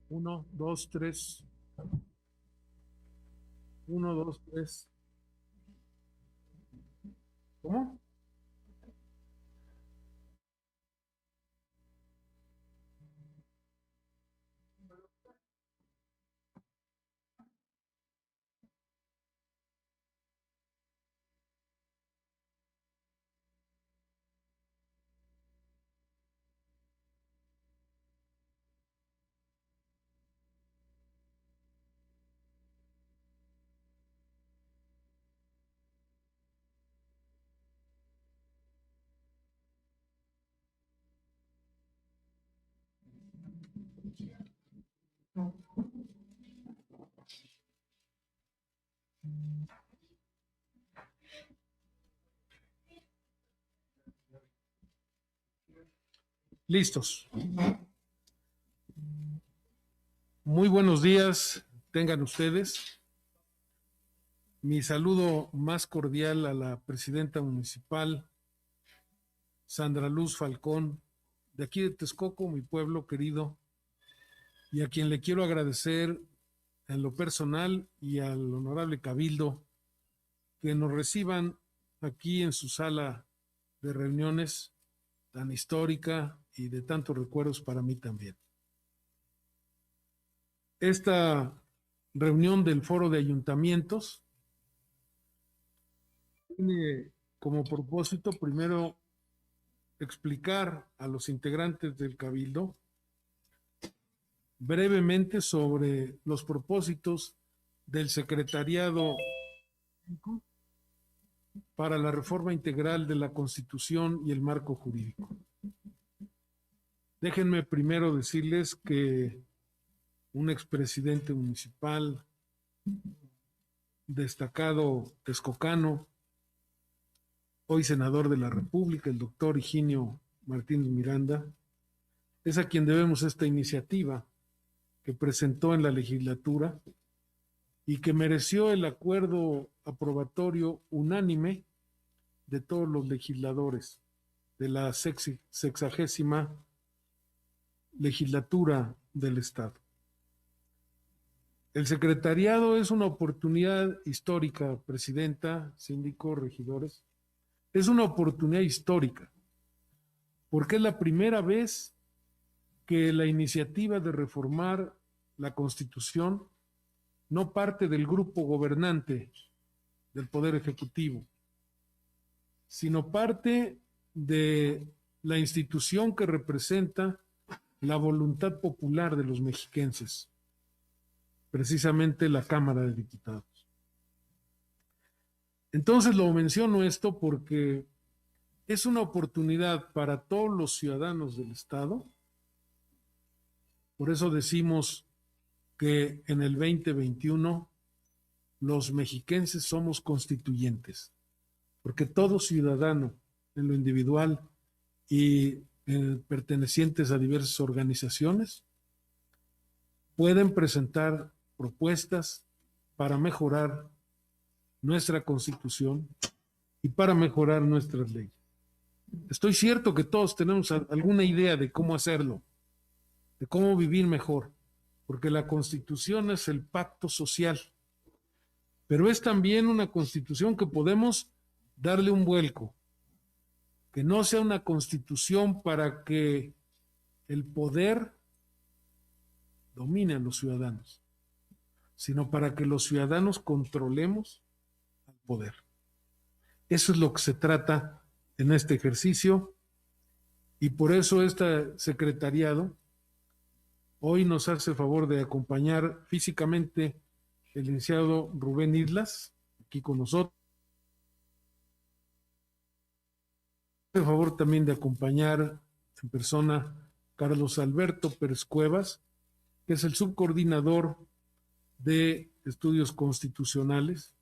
Uno, dos, tres. Uno, dos, tres. ¿Cómo? Listos. Muy buenos días, tengan ustedes. Mi saludo más cordial a la presidenta municipal, Sandra Luz Falcón, de aquí de Texcoco, mi pueblo querido, y a quien le quiero agradecer en lo personal y al honorable Cabildo que nos reciban aquí en su sala de reuniones tan histórica y de tantos recuerdos para mí también. Esta reunión del Foro de Ayuntamientos tiene como propósito primero explicar a los integrantes del Cabildo brevemente sobre los propósitos del Secretariado para la Reforma Integral de la Constitución y el Marco Jurídico. Déjenme primero decirles que un expresidente municipal destacado texcocano, hoy senador de la República, el doctor Higinio Martínez Miranda, es a quien debemos esta iniciativa que presentó en la legislatura y que mereció el acuerdo aprobatorio unánime de todos los legisladores de la 60ª legislatura del Estado. El secretariado es una oportunidad histórica, presidenta, síndico, regidores. Es una oportunidad histórica, porque es la primera vez que la iniciativa de reformar la Constitución no parte del grupo gobernante del Poder Ejecutivo, sino parte de la institución que representa la voluntad popular de los mexiquenses, precisamente la Cámara de Diputados. Entonces lo menciono esto porque es una oportunidad para todos los ciudadanos del Estado. Por eso decimos que en el 2021 los mexiquenses somos constituyentes, porque todo ciudadano en lo individual y pertenecientes a diversas organizaciones pueden presentar propuestas para mejorar nuestra Constitución y para mejorar nuestras leyes. Estoy cierto que todos tenemos alguna idea de cómo hacerlo, de cómo vivir mejor, porque la Constitución es el pacto social, pero es también una Constitución que podemos darle un vuelco, que no sea una Constitución para que el poder domine a los ciudadanos, sino para que los ciudadanos controlemos al poder. Eso es lo que se trata en este ejercicio y por eso este secretariado hoy nos hace favor de acompañar físicamente el licenciado Rubén Islas, aquí con nosotros. Por favor también de acompañar en persona Carlos Alberto Pérez Cuevas, que es el subcoordinador de estudios constitucionales.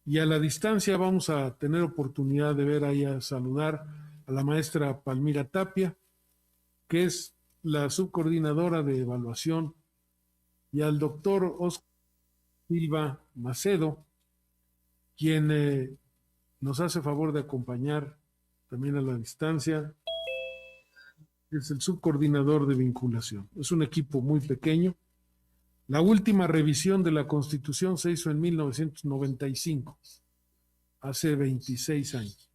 Y a la distancia vamos a tener oportunidad de ver ahí a saludar a la maestra Palmira Tapia, que es la subcoordinadora de evaluación, y al doctor Oscar Silva Macedo, quien nos hace favor de acompañar también a la distancia. Es el subcoordinador de vinculación. Es un equipo muy pequeño, La última revisión de la Constitución se hizo en 1995, hace 26 años.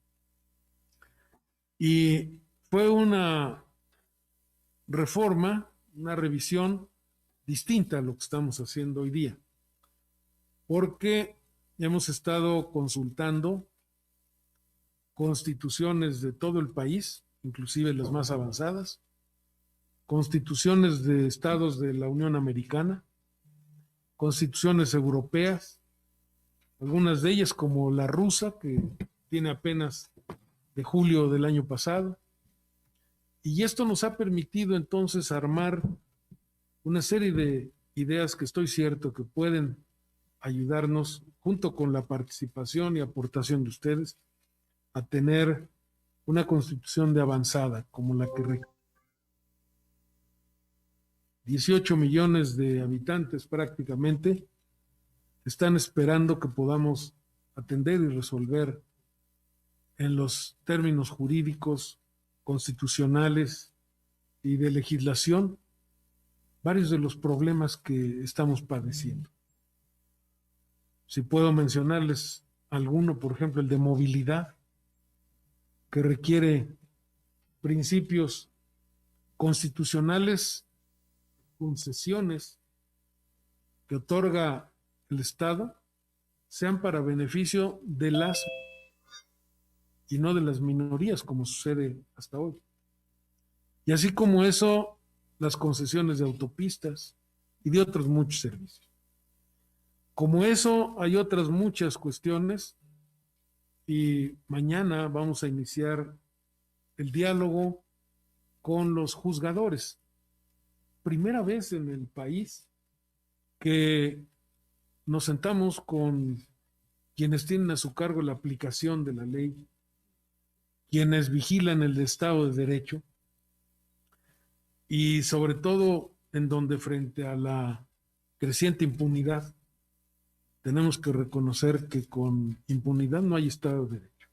Y fue una reforma, una revisión distinta a lo que estamos haciendo hoy día, porque hemos estado consultando constituciones de todo el país, inclusive las más avanzadas, constituciones de estados de la Unión Americana, constituciones europeas, algunas de ellas como la rusa, que tiene apenas de julio del año pasado, y esto nos ha permitido entonces armar una serie de ideas que estoy cierto que pueden ayudarnos, junto con la participación y aportación de ustedes, a tener una constitución de avanzada como la que 18 millones de habitantes prácticamente están esperando que podamos atender y resolver en los términos jurídicos, constitucionales y de legislación varios de los problemas que estamos padeciendo. Si puedo mencionarles alguno, por ejemplo, el de movilidad, que requiere principios constitucionales, concesiones que otorga el Estado, sean para beneficio de las y no de las minorías, como sucede hasta hoy. Y así como eso, las concesiones de autopistas y de otros muchos servicios. Como eso, hay otras muchas cuestiones y mañana vamos a iniciar el diálogo con los juzgadores. Primera vez en el país que nos sentamos con quienes tienen a su cargo la aplicación de la ley, quienes vigilan el Estado de Derecho y sobre todo en donde frente a la creciente impunidad tenemos que reconocer que con impunidad no hay Estado de Derecho.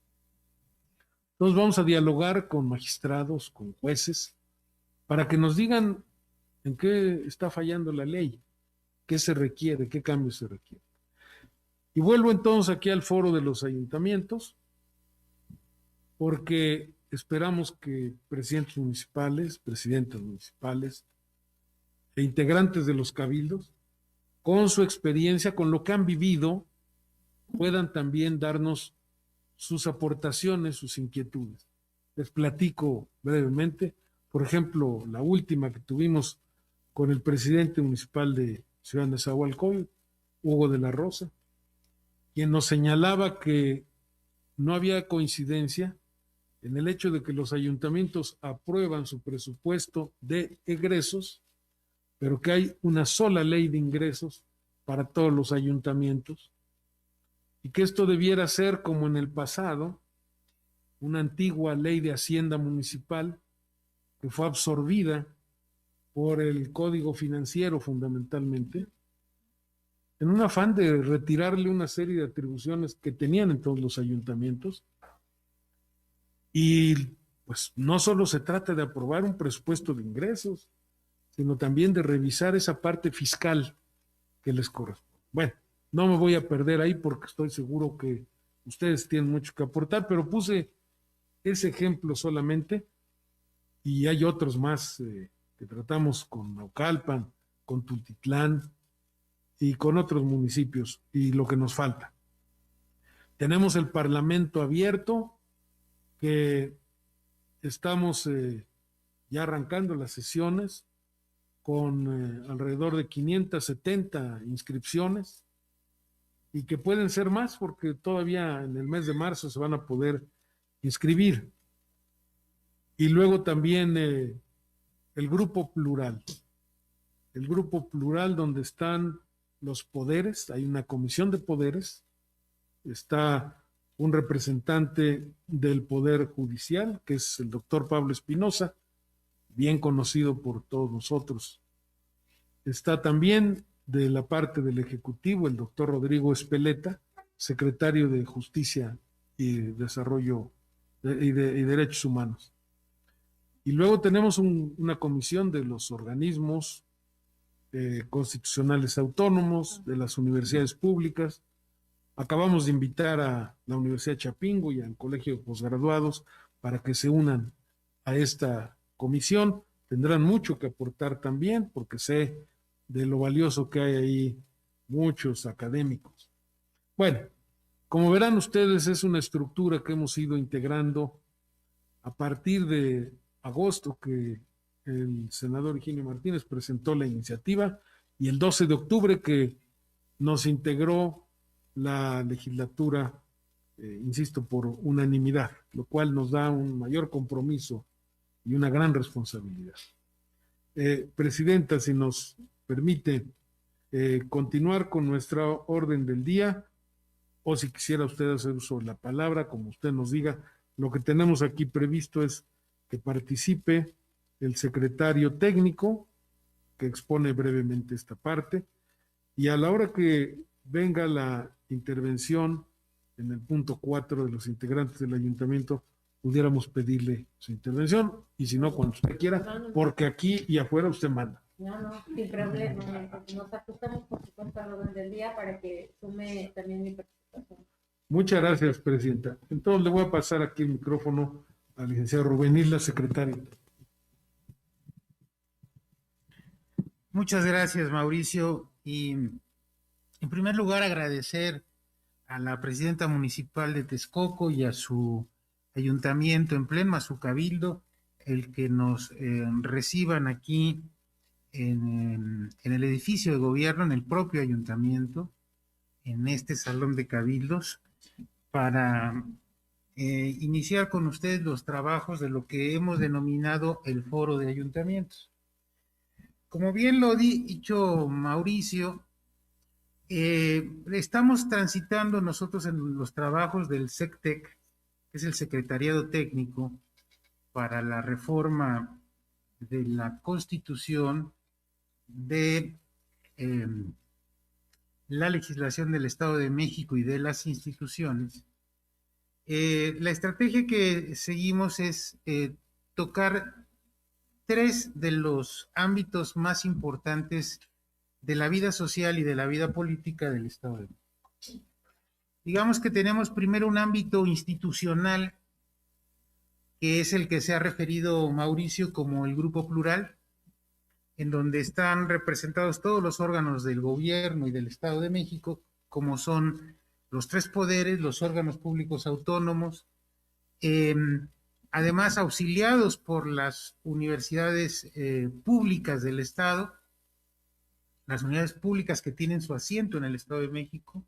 Entonces vamos a dialogar con magistrados, con jueces, para que nos digan en qué está fallando la ley, qué se requiere, qué cambios se requieren. Y vuelvo entonces aquí al foro de los ayuntamientos, porque esperamos que presidentes municipales, presidentas municipales e integrantes de los cabildos, con su experiencia, con lo que han vivido, puedan también darnos sus aportaciones, sus inquietudes. Les platico brevemente, por ejemplo, la última que tuvimos con el presidente municipal de Ciudad de Nezahualcóyotl, Hugo de la Rosa, quien nos señalaba que no había coincidencia en el hecho de que los ayuntamientos aprueban su presupuesto de egresos, pero que hay una sola ley de ingresos para todos los ayuntamientos, y que esto debiera ser como en el pasado, una antigua ley de hacienda municipal que fue absorbida por el Código Financiero fundamentalmente, en un afán de retirarle una serie de atribuciones que tenían en todos los ayuntamientos. Y pues no solo se trata de aprobar un presupuesto de ingresos, sino también de revisar esa parte fiscal que les corresponde. Bueno, no me voy a perder ahí porque estoy seguro que ustedes tienen mucho que aportar, pero puse ese ejemplo solamente y hay otros más que tratamos con Naucalpan, con Tultitlán y con otros municipios y lo que nos falta. Tenemos el Parlamento abierto, que estamos ya arrancando las sesiones con alrededor de 570 inscripciones y que pueden ser más porque todavía en el mes de marzo se van a poder inscribir. Y luego también el grupo plural donde están los poderes, hay una comisión de poderes, está un representante del Poder Judicial, que es el doctor Pablo Espinosa, bien conocido por todos nosotros. Está también de la parte del Ejecutivo el doctor Rodrigo Espeleta, secretario de Justicia y Desarrollo y Derechos Humanos. Y luego tenemos una comisión de los organismos constitucionales autónomos, de las universidades públicas. Acabamos de invitar a la Universidad de Chapingo y al Colegio de Posgraduados para que se unan a esta comisión. Tendrán mucho que aportar también, porque sé de lo valioso que hay ahí muchos académicos. Bueno, como verán ustedes, es una estructura que hemos ido integrando a partir de agosto, que el senador Higinio Martínez presentó la iniciativa, y el 12 de octubre que nos integró la legislatura, insisto, por unanimidad, lo cual nos da un mayor compromiso y una gran responsabilidad. Presidenta, si nos permite continuar con nuestra orden del día, o si quisiera usted hacer uso de la palabra, como usted nos diga. Lo que tenemos aquí previsto es que participe el secretario técnico, que expone brevemente esta parte, y a la hora que venga la intervención en el punto 4 de los integrantes del ayuntamiento, pudiéramos pedirle su intervención, y si no, cuando usted quiera, porque aquí y afuera usted manda. No, sin problema. Nos ajustamos, por supuesto, al orden del día para que sume también mi participación. Muchas gracias, presidenta. Entonces le voy a pasar aquí el micrófono al licenciado Rubén Isla, secretario. Muchas gracias, Mauricio. Y en primer lugar, agradecer a la presidenta municipal de Texcoco y a su ayuntamiento en pleno, a su cabildo, el que nos reciban aquí en el edificio de gobierno, en el propio ayuntamiento, en este salón de cabildos, para iniciar con ustedes los trabajos de lo que hemos denominado el Foro de Ayuntamientos. Como bien lo ha dicho Mauricio, estamos transitando nosotros en los trabajos del SECTEC, que es el Secretariado Técnico para la reforma de la Constitución, de la legislación del Estado de México y de las instituciones. La estrategia que seguimos es tocar tres de los ámbitos más importantes de la vida social y de la vida política del Estado de México. Digamos que tenemos primero un ámbito institucional, que es el que se ha referido Mauricio como el Grupo Plural, en donde están representados todos los órganos del gobierno y del Estado de México, como son los tres poderes, los órganos públicos autónomos, además auxiliados por las universidades públicas del Estado, las unidades públicas que tienen su asiento en el Estado de México,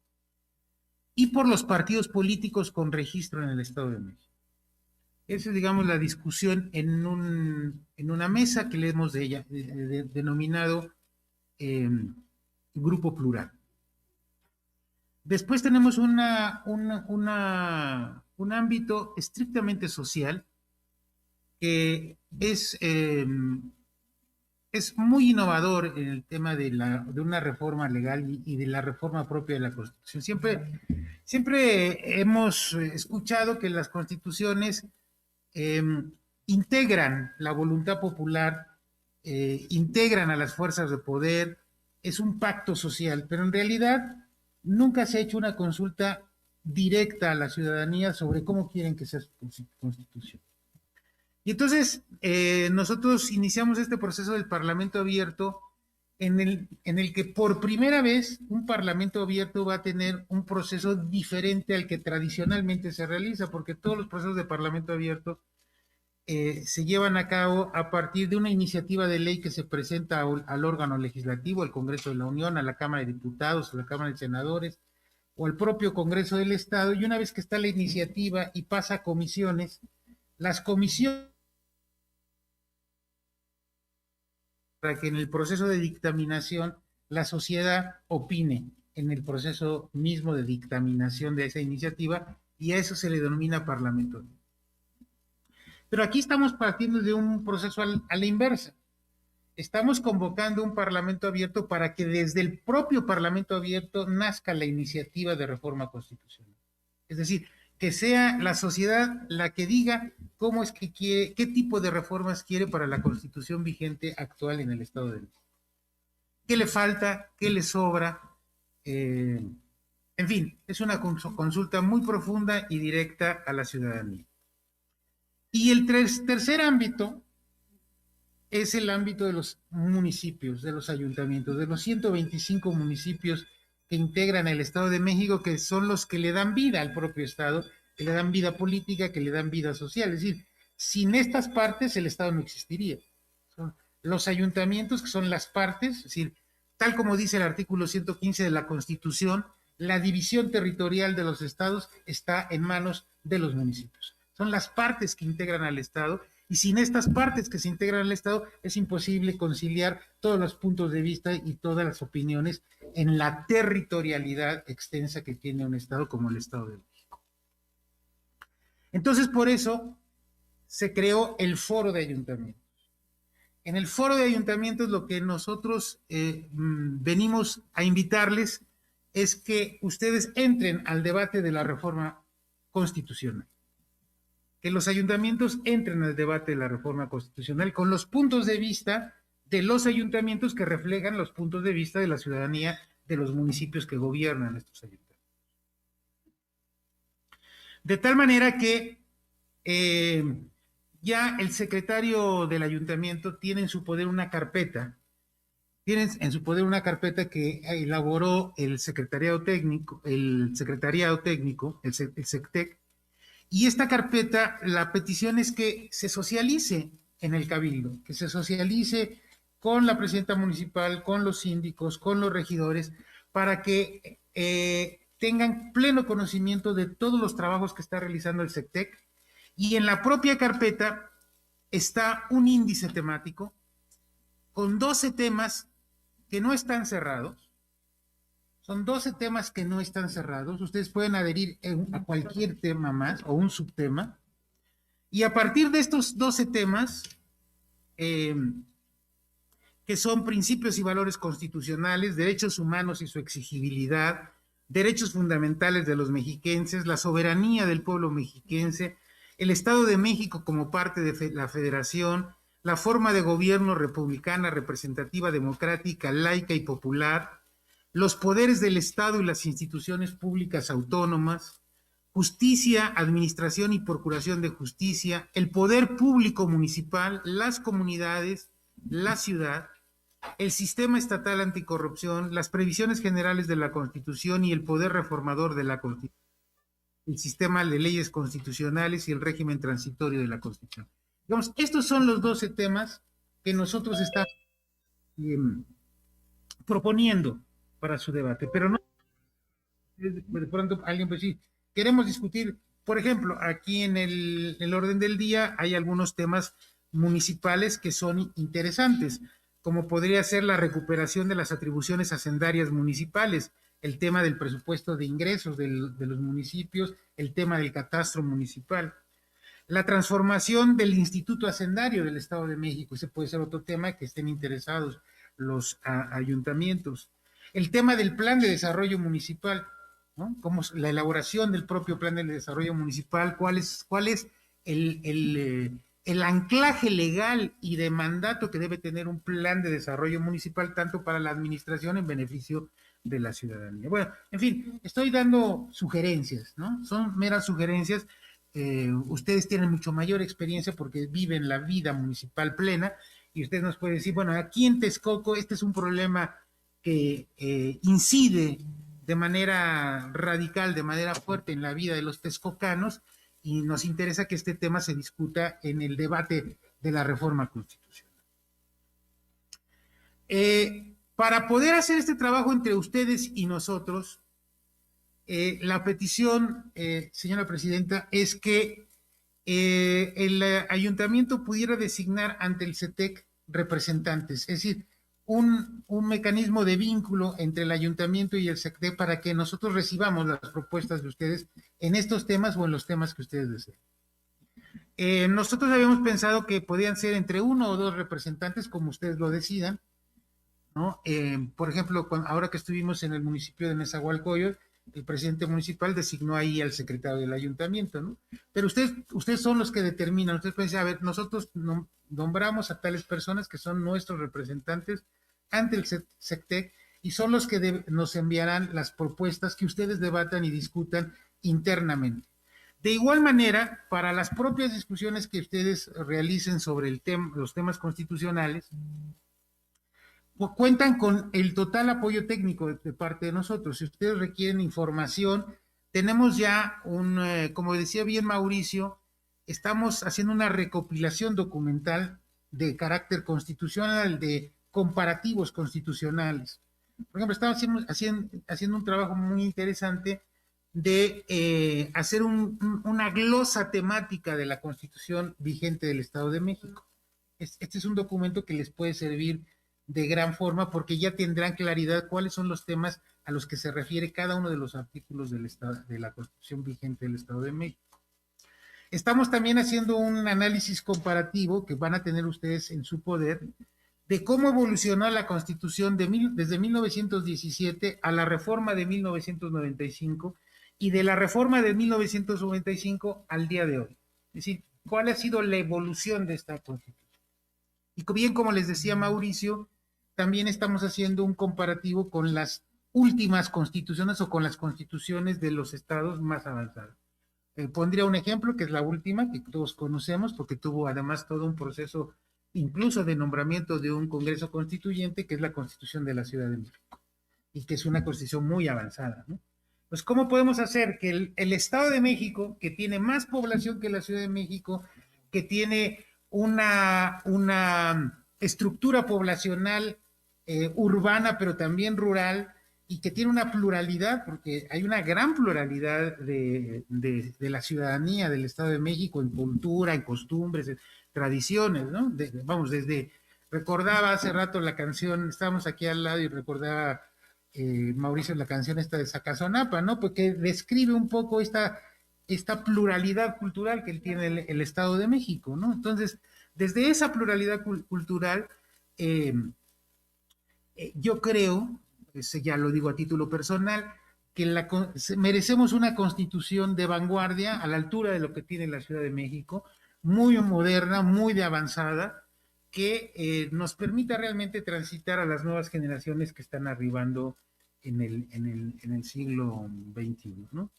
y por los partidos políticos con registro en el Estado de México. Esa es, digamos, la discusión en una mesa que le hemos denominado Grupo Plural. Después tenemos un ámbito estrictamente social, que es muy innovador en el tema de una reforma legal y de la reforma propia de la Constitución. Siempre hemos escuchado que las constituciones integran la voluntad popular, integran a las fuerzas de poder, es un pacto social, pero en realidad nunca se ha hecho una consulta directa a la ciudadanía sobre cómo quieren que sea su constitución. Y entonces nosotros iniciamos este proceso del Parlamento Abierto, en el que por primera vez un Parlamento Abierto va a tener un proceso diferente al que tradicionalmente se realiza, porque todos los procesos de Parlamento Abierto se llevan a cabo a partir de una iniciativa de ley que se presenta al órgano legislativo, al Congreso de la Unión, a la Cámara de Diputados, a la Cámara de Senadores o al propio Congreso del Estado, y una vez que está la iniciativa y pasa a comisiones, las comisiones, para que en el proceso de dictaminación la sociedad opine en el proceso mismo de dictaminación de esa iniciativa, y a eso se le denomina Parlamento. Pero aquí estamos partiendo de un proceso a la inversa. Estamos convocando un Parlamento Abierto para que desde el propio Parlamento Abierto nazca la iniciativa de reforma constitucional. Es decir, que sea la sociedad la que diga cómo es que quiere, qué tipo de reformas quiere para la Constitución vigente actual en el Estado de México. qué le falta, qué le sobra. En fin, es una consulta muy profunda y directa a la ciudadanía. Y el tercer ámbito es el ámbito de los municipios, de los ayuntamientos, de los 125 municipios que integran el Estado de México, que son los que le dan vida al propio Estado, que le dan vida política, que le dan vida social. Es decir, sin estas partes el Estado no existiría. Son los ayuntamientos, que son las partes, es decir, tal como dice el artículo 115 de la Constitución, la división territorial de los estados está en manos de los municipios. Son las partes que integran al Estado, y sin estas partes que se integran al Estado es imposible conciliar todos los puntos de vista y todas las opiniones en la territorialidad extensa que tiene un Estado como el Estado de México. Entonces, por eso se creó el Foro de Ayuntamientos. En el Foro de Ayuntamientos lo que nosotros venimos a invitarles es que ustedes entren al debate de la reforma constitucional. Que los ayuntamientos entren al debate de la reforma constitucional con los puntos de vista de los ayuntamientos que reflejan los puntos de vista de la ciudadanía de los municipios que gobiernan estos ayuntamientos. De tal manera que ya el secretario del ayuntamiento tiene en su poder una carpeta, que elaboró el secretariado técnico, el SECTEC, y esta carpeta, la petición es que se socialice en el cabildo, que se socialice con la presidenta municipal, con los síndicos, con los regidores, para que tengan pleno conocimiento de todos los trabajos que está realizando el SECTEC. Y en la propia carpeta está un índice temático con 12 temas que no están cerrados. Son 12 temas que no están cerrados. Ustedes pueden adherir a cualquier tema más o un subtema. Y a partir de estos 12 temas, que son principios y valores constitucionales, derechos humanos y su exigibilidad, derechos fundamentales de los mexiquenses, la soberanía del pueblo mexiquense, el Estado de México como parte de la Federación, la forma de gobierno republicana, representativa, democrática, laica y popular, los poderes del Estado y las instituciones públicas autónomas, justicia, administración y procuración de justicia, el poder público municipal, las comunidades, la ciudad, el sistema estatal anticorrupción, las previsiones generales de la Constitución y el poder reformador de la Constitución, el sistema de leyes constitucionales y el régimen transitorio de la Constitución. Digamos, estos son los 12 temas que nosotros estamos proponiendo para su debate, pero no de pronto alguien puede decir, queremos discutir, por ejemplo, aquí en el orden del día hay algunos temas municipales que son interesantes, como podría ser la recuperación de las atribuciones hacendarias municipales, el tema del presupuesto de ingresos de los municipios, el tema del catastro municipal, la transformación del Instituto Hacendario del Estado de México, ese puede ser otro tema que estén interesados los ayuntamientos, el tema del plan de desarrollo municipal, ¿no? Como la elaboración del propio plan de desarrollo municipal, cuál es el anclaje legal y de mandato que debe tener un plan de desarrollo municipal, tanto para la administración en beneficio de la ciudadanía. Bueno, en fin, estoy dando sugerencias, ¿no? Son meras sugerencias. Ustedes tienen mucho mayor experiencia porque viven la vida municipal plena y ustedes nos pueden decir, bueno, aquí en Texcoco este es un problema que incide de manera radical, de manera fuerte en la vida de los texcocanos y nos interesa que este tema se discuta en el debate de la reforma constitucional. Para poder hacer este trabajo entre ustedes y nosotros, la petición, señora presidenta, es que el ayuntamiento pudiera designar ante el SECTEC representantes, es decir, un mecanismo de vínculo entre el ayuntamiento y el SECTEC para que nosotros recibamos las propuestas de ustedes en estos temas o en los temas que ustedes deseen. Nosotros habíamos pensado que podían ser entre 1 o 2 representantes, como ustedes lo decidan, ¿no? Por ejemplo, ahora que estuvimos en el municipio de Nezahualcóyotl, el presidente municipal designó ahí al secretario del ayuntamiento, ¿no? Pero ustedes son los que determinan, ustedes pueden decir, a ver, nosotros nombramos a tales personas que son nuestros representantes ante el SECTEC y son los que nos enviarán las propuestas que ustedes debatan y discutan internamente. De igual manera, para las propias discusiones que ustedes realicen sobre los temas constitucionales, cuentan con el total apoyo técnico de parte de nosotros. Si ustedes requieren información, tenemos ya como decía bien Mauricio, estamos haciendo una recopilación documental de carácter constitucional, de comparativos constitucionales. Por ejemplo, estamos haciendo un trabajo muy interesante de hacer una glosa temática de la Constitución vigente del Estado de México. Este es un documento que les puede servir de gran forma porque ya tendrán claridad cuáles son los temas a los que se refiere cada uno de los artículos de la Constitución vigente del Estado de México. Estamos también haciendo un análisis comparativo que van a tener ustedes en su poder de cómo evolucionó la Constitución desde 1917 a la reforma de 1995 y de la reforma de 1995 al día de hoy. Es decir, cuál ha sido la evolución de esta Constitución. Y bien, como les decía Mauricio, también estamos haciendo un comparativo con las últimas constituciones o con las constituciones de los estados más avanzados. Pondría un ejemplo, que es la última, que todos conocemos, porque tuvo además todo un proceso incluso de nombramiento de un Congreso Constituyente, que es la Constitución de la Ciudad de México, y que es una constitución muy avanzada, ¿no? Pues, ¿cómo podemos hacer que el Estado de México, que tiene más población que la Ciudad de México, que tiene una estructura poblacional urbana, pero también rural, y que tiene una pluralidad, porque hay una gran pluralidad de la ciudadanía del Estado de México en cultura, en costumbres, en tradiciones, ¿no? Recordaba hace rato la canción, estábamos aquí al lado y recordaba Mauricio la canción esta de Zacazonapa, ¿no? Porque describe un poco esta pluralidad cultural que tiene el Estado de México, ¿no? Entonces, desde esa pluralidad cultural, yo creo, ya lo digo a título personal, que merecemos una constitución de vanguardia a la altura de lo que tiene la Ciudad de México, muy moderna, muy de avanzada, que nos permita realmente transitar a las nuevas generaciones que están arribando en el siglo XXI, ¿no?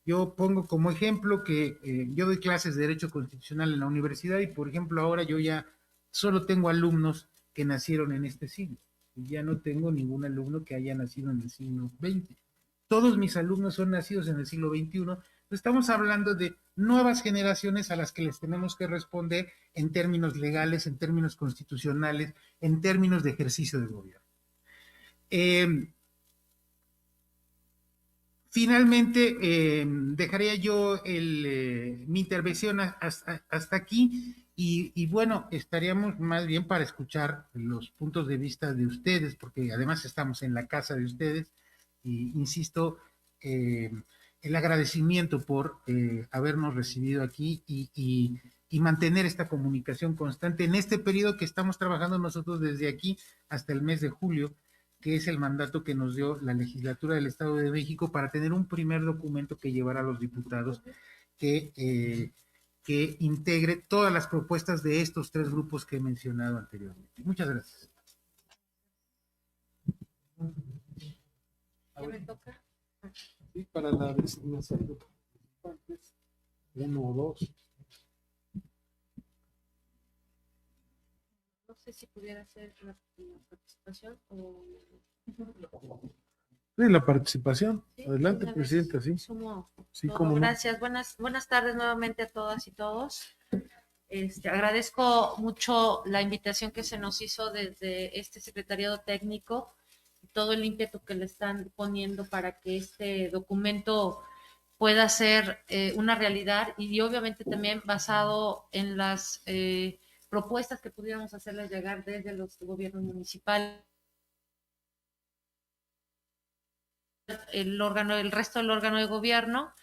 Yo pongo como ejemplo que yo doy clases de Derecho Constitucional en la universidad y, por ejemplo, ahora yo ya solo tengo alumnos que nacieron en este siglo. Y ya no tengo ningún alumno que haya nacido en el siglo XX. Todos mis alumnos son nacidos en el siglo XXI. Estamos hablando de nuevas generaciones a las que les tenemos que responder en términos legales, en términos constitucionales, en términos de ejercicio de gobierno. Finalmente, dejaría yo mi intervención hasta aquí y bueno, estaríamos más bien para escuchar los puntos de vista de ustedes, porque además estamos en la casa de ustedes y insisto, el agradecimiento por habernos recibido aquí y mantener esta comunicación constante en este periodo que estamos trabajando nosotros desde aquí hasta el mes de julio, que es el mandato que nos dio la legislatura del Estado de México para tener un primer documento que llevar a los diputados que integre todas las propuestas de estos tres grupos que he mencionado anteriormente. Muchas gracias. ¿Ya me toca? Sí, para la designación de participantes, 1 o 2. No sé si pudiera hacer la participación o... Sí, la participación. Sí, Adelante, una vez presidenta, sí. sumo Sí, todo. cómo no. Gracias. Buenas tardes nuevamente a todas y todos. Agradezco mucho la invitación que se nos hizo desde este secretariado técnico y todo el ímpetu que le están poniendo para que este documento pueda ser una realidad y obviamente también basado en las propuestas que pudiéramos hacerles llegar desde los gobiernos municipales, el resto del órgano de gobierno,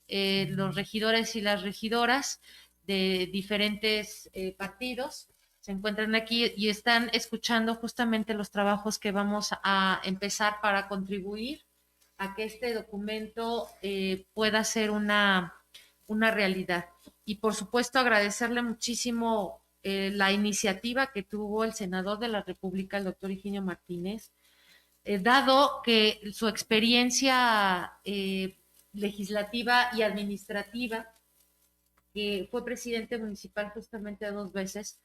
los regidores y las regidoras de diferentes partidos se encuentran aquí y están escuchando justamente los trabajos que vamos a empezar para contribuir a que este documento pueda ser una realidad. Y por supuesto agradecerle muchísimo la iniciativa que tuvo el senador de la República, el doctor Higinio Martínez, dado que su experiencia legislativa y administrativa, que fue presidente municipal justamente 2 veces,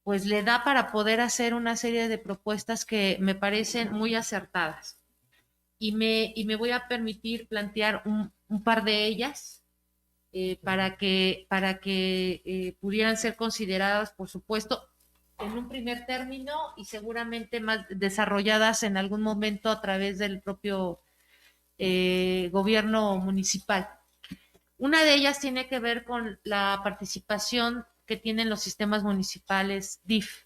pues le da para poder hacer una serie de propuestas que me parecen muy acertadas. Y me voy a permitir plantear un par de ellas para que pudieran ser consideradas, por supuesto, en un primer término y seguramente más desarrolladas en algún momento a través del propio gobierno municipal. Una de ellas tiene que ver con la participación que tienen los sistemas municipales DIF.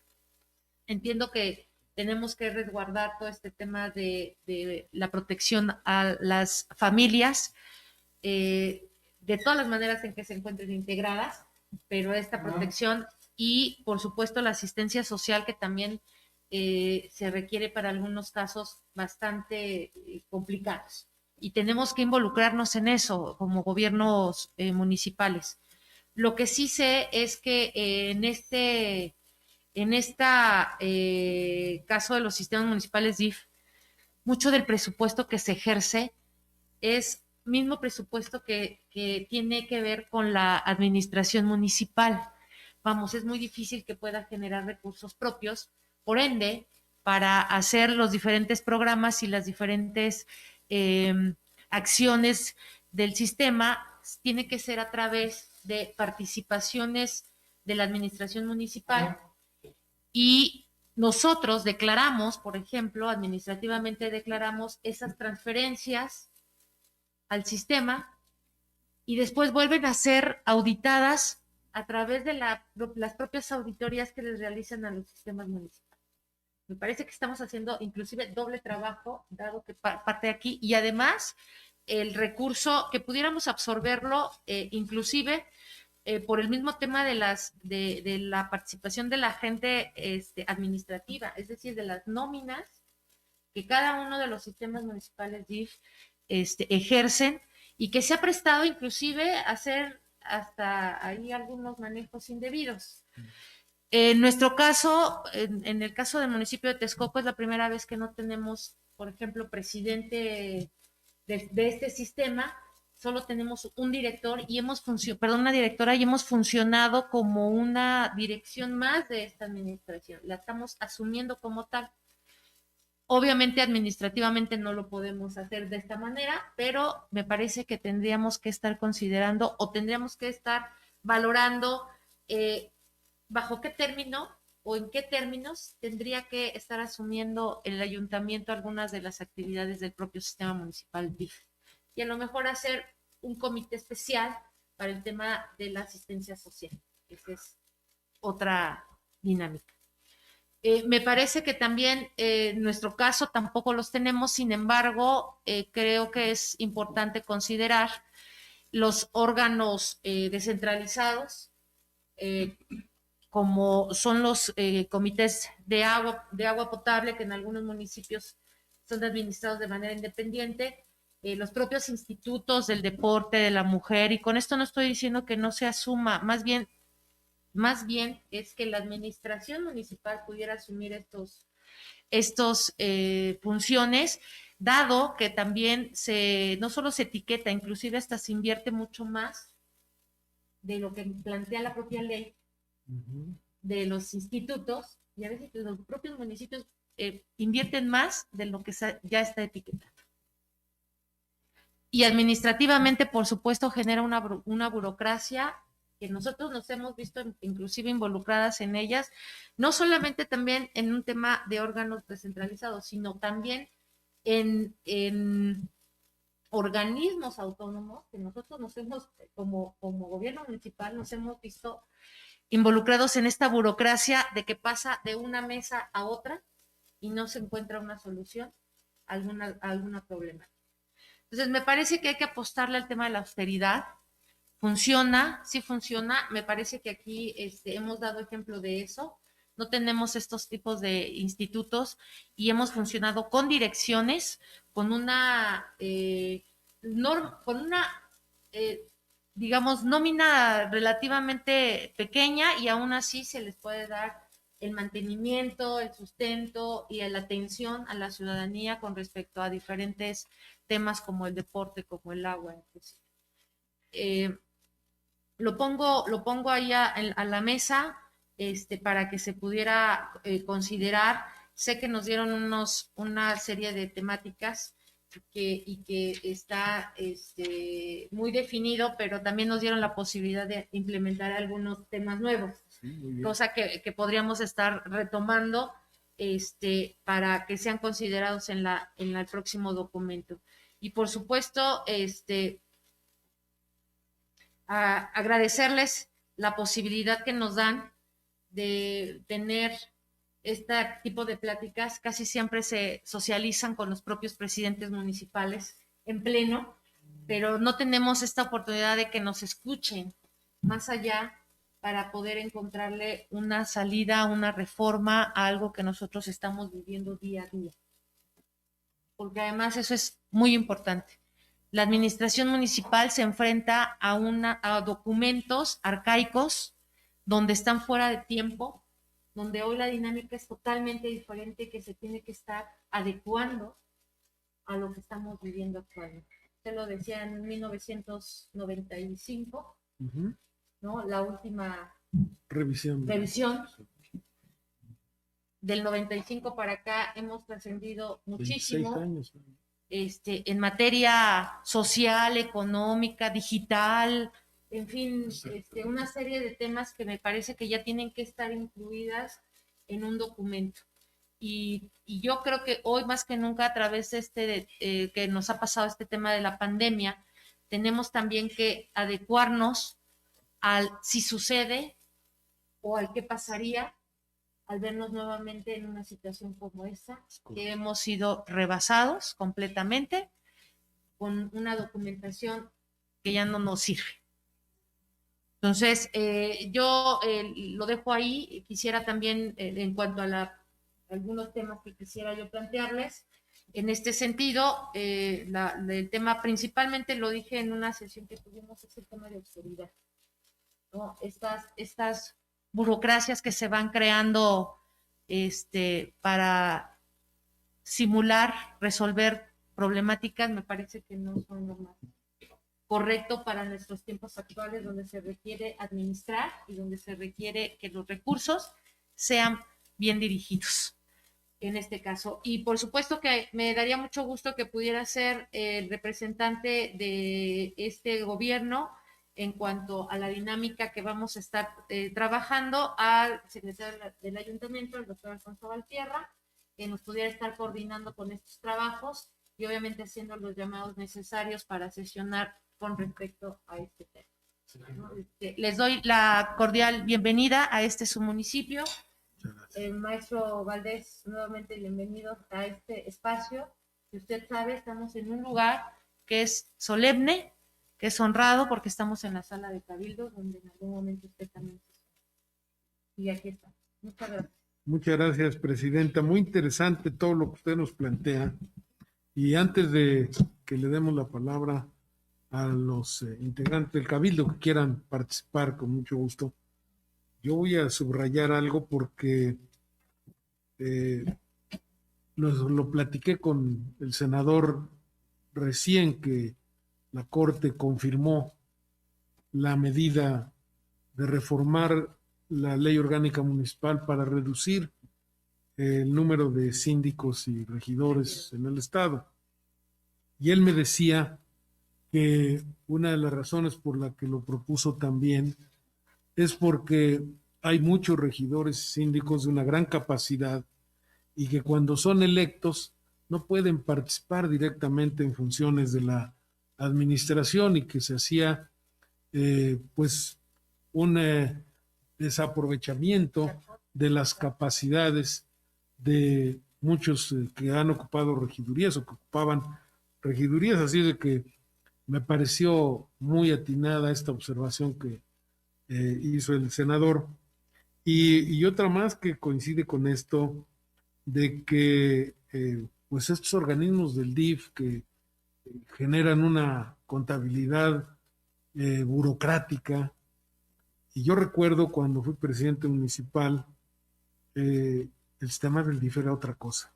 Entiendo que tenemos que resguardar todo este tema de la protección a las familias de todas las maneras en que se encuentren integradas, pero esta protección y, por supuesto, la asistencia social que también se requiere para algunos casos bastante complicados. Y tenemos que involucrarnos en eso como gobiernos municipales. Lo que sí sé es que en este caso de los sistemas municipales DIF, mucho del presupuesto que se ejerce es mismo presupuesto que tiene que ver con la administración municipal. Vamos, es muy difícil que pueda generar recursos propios, por ende, para hacer los diferentes programas y las diferentes acciones del sistema, tiene que ser a través de participaciones de la administración municipal. Y nosotros declaramos, por ejemplo, administrativamente declaramos esas transferencias al sistema y después vuelven a ser auditadas a través de las propias auditorías que les realizan a los sistemas municipales. Me parece que estamos haciendo inclusive doble trabajo, dado que parte de aquí, y además el recurso que pudiéramos absorberlo inclusive por el mismo tema de la participación de la gente administrativa, es decir, de las nóminas que cada uno de los sistemas municipales DIF ejercen y que se ha prestado inclusive a hacer hasta ahí algunos manejos indebidos. En nuestro caso, en el caso del municipio de Texcoco, es la primera vez que no tenemos, por ejemplo, presidente de este sistema. Solo tenemos un director y una directora, y hemos funcionado como una dirección más de esta administración. La estamos asumiendo como tal. Obviamente administrativamente no lo podemos hacer de esta manera, pero me parece que tendríamos que estar considerando o tendríamos que estar valorando bajo qué término o en qué términos tendría que estar asumiendo el ayuntamiento algunas de las actividades del propio sistema municipal DIF. Y a lo mejor hacer un comité especial para el tema de la asistencia social. Esa es otra dinámica. Me parece que también en nuestro caso tampoco los tenemos, sin embargo, creo que es importante considerar los órganos descentralizados, como son los comités de agua potable, que en algunos municipios son administrados de manera independiente, los propios institutos del deporte, de la mujer, y con esto no estoy diciendo que no se asuma, más bien es que la administración municipal pudiera asumir estos funciones, dado que también no solo se etiqueta, inclusive hasta se invierte mucho más de lo que plantea la propia ley de los institutos, y a veces los propios municipios invierten más de lo que ya está etiquetado. Y administrativamente, por supuesto, genera una burocracia que nosotros nos hemos visto inclusive involucradas en ellas, no solamente también en un tema de órganos descentralizados, sino también en organismos autónomos que nosotros nos hemos, como gobierno municipal, nos hemos visto involucrados en esta burocracia de que pasa de una mesa a otra y no se encuentra una solución a alguna problemática. Entonces, me parece que hay que apostarle al tema de la austeridad. Funciona, sí funciona. Me parece que aquí hemos dado ejemplo de eso. No tenemos estos tipos de institutos y hemos funcionado con direcciones, con una digamos, nómina relativamente pequeña y aún así se les puede dar el mantenimiento, el sustento y la atención a la ciudadanía con respecto a diferentes temas como el deporte, como el agua. Eh, lo pongo ahí a la mesa para que se pudiera considerar. Sé que nos dieron una serie de temáticas que está muy definido, pero también nos dieron la posibilidad de implementar algunos temas nuevos, sí, cosa que podríamos estar retomando para que sean considerados en el próximo documento. Y por supuesto, agradecerles la posibilidad que nos dan de tener este tipo de pláticas. Casi siempre se socializan con los propios presidentes municipales en pleno, pero no tenemos esta oportunidad de que nos escuchen más allá para poder encontrarle una salida, una reforma a algo que nosotros estamos viviendo día a día. Porque además eso es muy importante. La administración municipal se enfrenta a documentos arcaicos donde están fuera de tiempo, donde hoy la dinámica es totalmente diferente, que se tiene que estar adecuando a lo que estamos viviendo actualmente. Usted lo decía en 1995, ¿no? La última revisión. Del 95 para acá hemos trascendido muchísimo. 26 años. En materia social, económica, digital, en fin, una serie de temas que me parece que ya tienen que estar incluidas en un documento. Y yo creo que hoy más que nunca, a través de que nos ha pasado este tema de la pandemia, tenemos también que adecuarnos al si sucede o al qué pasaría al vernos nuevamente en una situación como esta, que hemos sido rebasados completamente con una documentación que ya no nos sirve. Entonces, yo lo dejo ahí. Quisiera también, en cuanto a algunos temas que quisiera yo plantearles, en este sentido, el tema principalmente lo dije en una sesión que tuvimos, es el tema de austeridad, ¿no? Estas burocracias que se van creando para simular, resolver problemáticas, me parece que no son lo más correcto para nuestros tiempos actuales, donde se requiere administrar y donde se requiere que los recursos sean bien dirigidos en este caso. Y por supuesto que me daría mucho gusto que pudiera ser el representante de este gobierno en cuanto a la dinámica que vamos a estar trabajando, al secretario del ayuntamiento, el doctor Alfonso Valtierra, que nos pudiera estar coordinando con estos trabajos y obviamente haciendo los llamados necesarios para sesionar con respecto a este tema. ¿No? Les doy la cordial bienvenida a su municipio. Maestro Valdés, nuevamente bienvenido a este espacio. Si usted sabe, estamos en un lugar que es solemne, que es honrado, porque estamos en la sala de Cabildo, donde en algún momento usted también se... Y aquí está. Muchas gracias. Muchas gracias, presidenta. Muy interesante todo lo que usted nos plantea. Y antes de que le demos la palabra a los integrantes del Cabildo que quieran participar, con mucho gusto, yo voy a subrayar algo porque lo platiqué con el senador recién que la Corte confirmó la medida de reformar la ley orgánica municipal para reducir el número de síndicos y regidores en el estado. Y él me decía que una de las razones por la que lo propuso también es porque hay muchos regidores y síndicos de una gran capacidad y que cuando son electos no pueden participar directamente en funciones de la administración y que se hacía pues un desaprovechamiento de las capacidades de muchos que han ocupado regidurías o que ocupaban regidurías, así de que me pareció muy atinada esta observación que hizo el senador. Y otra más que coincide con esto, de que pues estos organismos del DIF que generan una contabilidad burocrática. Y yo recuerdo cuando fui presidente municipal, el sistema del DIF era otra cosa.